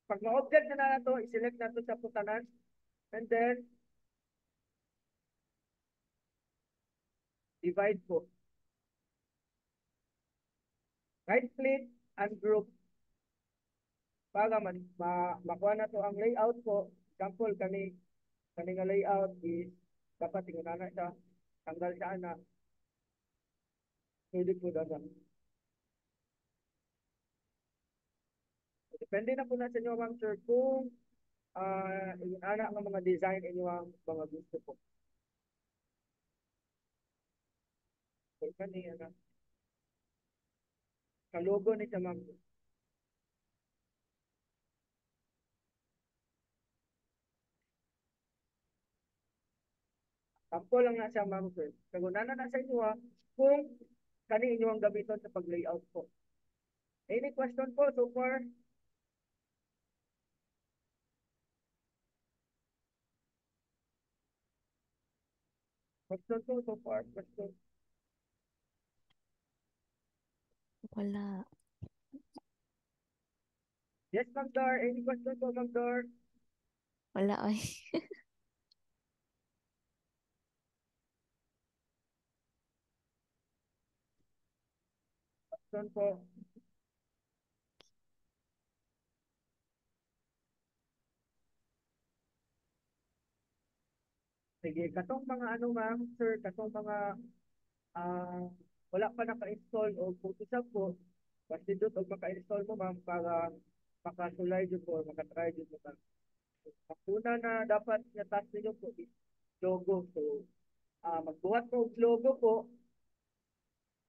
S5: pag na-object na to, i-select na to sa putanan, and then divide po. Right click and group. Para makuha na to ang layout po. Example, kani nga layout is dapat tingnan na siya. Tanggal siya na. Pwede po daga. Depende na po na sa inyo, ma'am sir, kung anak ng mga design inyo ang mga gusto po. So, kani, sa logo ni siya, ma'am sir. Tampo lang na siya, ma'am sir. Kagunan na sa inyo kung kani inyo ang gamiton sa pag-layout po. Any question po so far? Question po so far? Question?
S4: Wala.
S5: Yes, Ma'am Dar. Any question po, Ma'am Dar?
S4: Wala ay.
S5: Question po. Sige, katong mga ma'am, sir, katong mga wala pa naka-install o Photoshop po, basta doon o maka-install mo, ma'am, para makasulay dyan po, makatry dyan po, ma'am. Ang una na dapat na task ninyo po is logo. So, magbuhat po og logo po.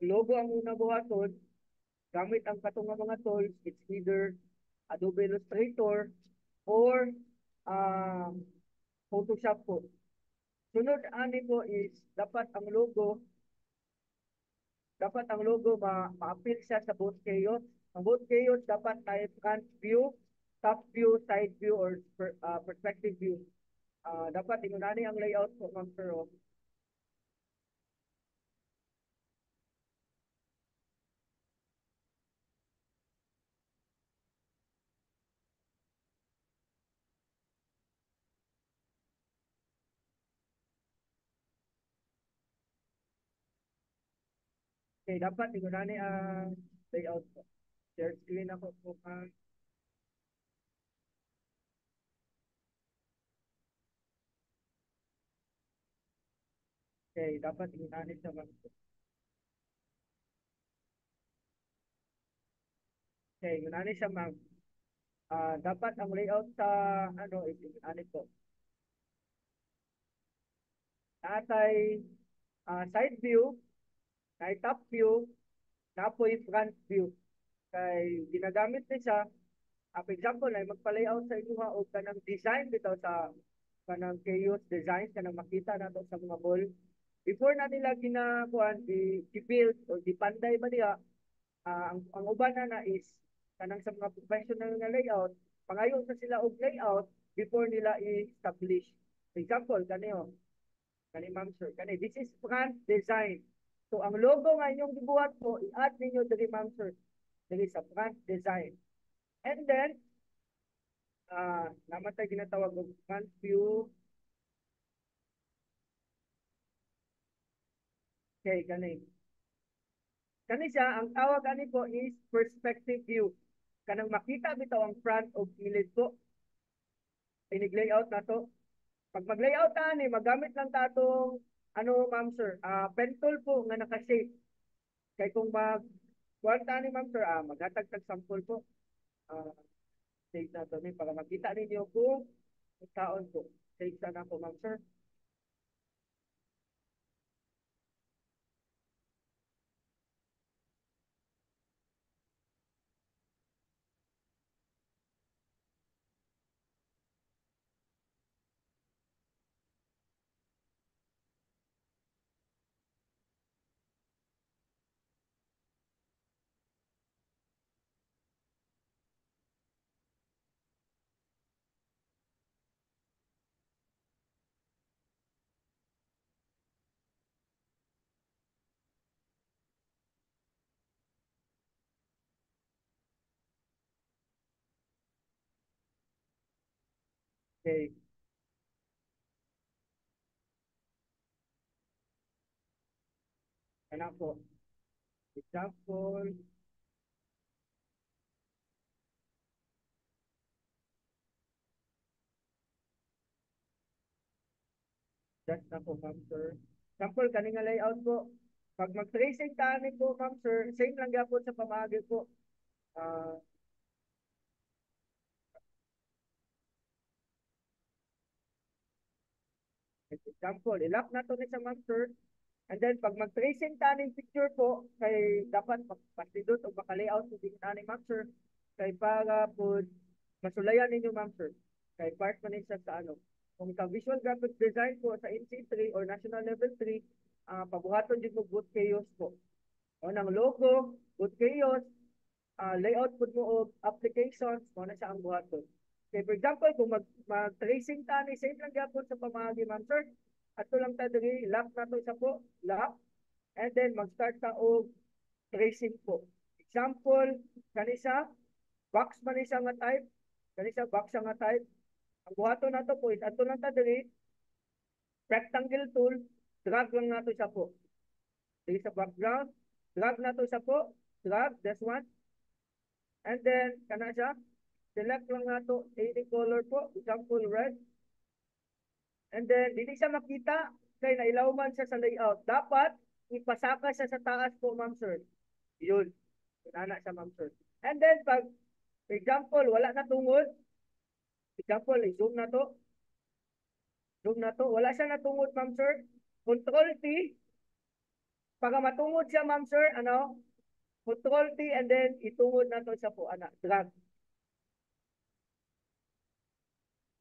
S5: Logo ang una buhaton, gamit ang katong nga mga tools, it's either Adobe Illustrator or Photoshop po. Sunod ani po is dapat ang logo ma-appeal siya sa both chaos. Ang both chaos dapat ay front view, top view, side view, or perspective view. Dapat inunani ang layout po, ma'am sir. Okay, dapat inunani ang layout po. Share screen ako po, ma'am. Okay, dapat inanit siya, ma'am. Okay, inanit siya, ma'am. Dapat ang layout sa ano is inanit po. Natay side view, natay top view, napoy front view. Kay ginagamit ni siya, for example, ay magpa-layout sa inyong o kanang design bitaw sa kanang chaos design kanang makita nato sa mga mall. Before na nila ginakuan i-build o di-panday ba diha, ang uban na is kanang sa mga professional nga layout, pangayo sa sila og layout before nila i-establish. For example, kani ma'am sir, kani this is front design. So ang logo nga inyong gibuhat po, i-add ninyo diri ma'am sir, diri sa front design. And then naman tayo ginatawag og front view. Okay, kani. Kani siya, ang tawag ani po is perspective view. Kanang makita bitaw ang front o kilid po. Inig-layout na to. Pag mag-layout ta ni, magamit lang ta tong ano ma'am sir, pen tool po nga naka-shape. Kay kung kuwan ta ni ma'am sir, maghatag-tag sample po. Save na to ni para makita ninyo kung taon po. Save sana po ma'am sir. Okay. Kana po. Example, that's na po ma'am sir. Example, kani nga layout po. Pag mag-tracing tani po ma'am sir, same lang gyapon sa pamagi po. Example, ilap na to ni sa ma'am sir. And then pag mag-tracing taning picture po, kay dapat magpastidot o maka-layout po din taning ma'am sir. Kay para po masulayan ninyo ma'am sir. Kay part man siya sa ano. Kung sa visual graphic design po sa NC3 or National Level 3, pabuhaton din mo boot chaos po. O ng logo, boot chaos, layout po mo og applications, mo na siya ang buhaton. Okay, for example, kung mag-tracing tani, same lang gyapon sa pamagi ma'am sir. Ato lang ta diri, lock na to isa po, lock. And then mag-start ta og tracing po. Example, kanisa box man isa nga type, kanisa box nga type. Ang buhaton nato po is ato lang ta diri, rectangle tool, drag lang nato siya po. Diri sa background, drag nato siya po, drag, this one. And then, kana siya, select lang nato any color po, example red. And then, dili siya makita, kay nailawman siya sa layout. Dapat, ipasaka siya sa taas po, ma'am sir. Yun. Inana siya, ma'am sir. And then, pag, for example, wala na tungod, example, zoom na to. Zoom na to. Wala siya natungod, ma'am sir. Control T. Pag matungod siya, ma'am sir, ano? Control T and then itungod na to siya po, ana, drag.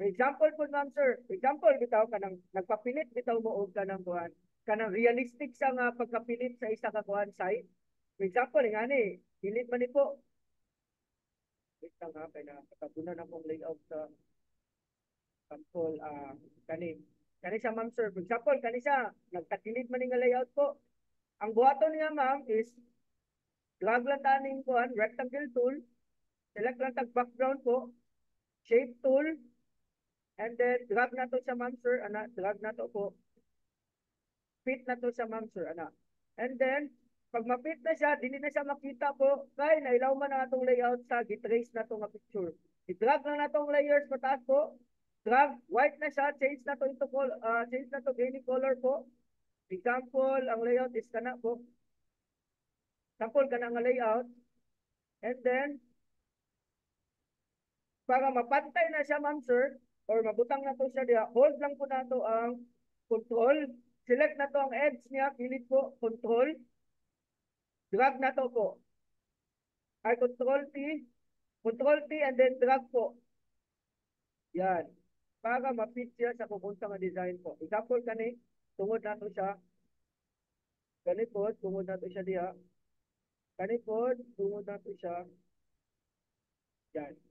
S5: For example po, ma'am sir, example bitaw kanang nagpapilit bitaw mo og kanang kuan, kanang realistic sa nga pagkapilit sa isa ka kuan site. For example, ngani, pilit man ni po. Wait lang ha, kaya nakatabunan akong layout sa sample, kani siya ma'am sir. For example, kani siya, nagtakilid man nga layout po. Ang buhaton niya ma'am is, drag lang taning kuan, rectangle tool, select lang tag background po, shape tool, and then drag na to sa ma'am sir, ana, drag na to po. Fit na to sa ma'am sir, ana. And then, Pag ma-fit na siya, dili na siya makita po, kay nailaw man na atong layout sa gitrace na to nga picture. I-drag lang natong layers pataas po. Drag, white na siya, change na to into change na to gray color po. Example, ang layout is kana po. Sample kana nga layout. And then, para mapantay na siya, ma'am sir, or mabutang na to siya diya, hold lang po na to ang control. Select na to ang edge niya, pilit po, control. Drag na to po. Ay, control T, and then drag po. Yan. Para ma-fit siya sa pupunta nga design po. Example kani, tungod na to siya. Kani po, tungod na to siya diya. Kani po, tungod na to siya. Yan.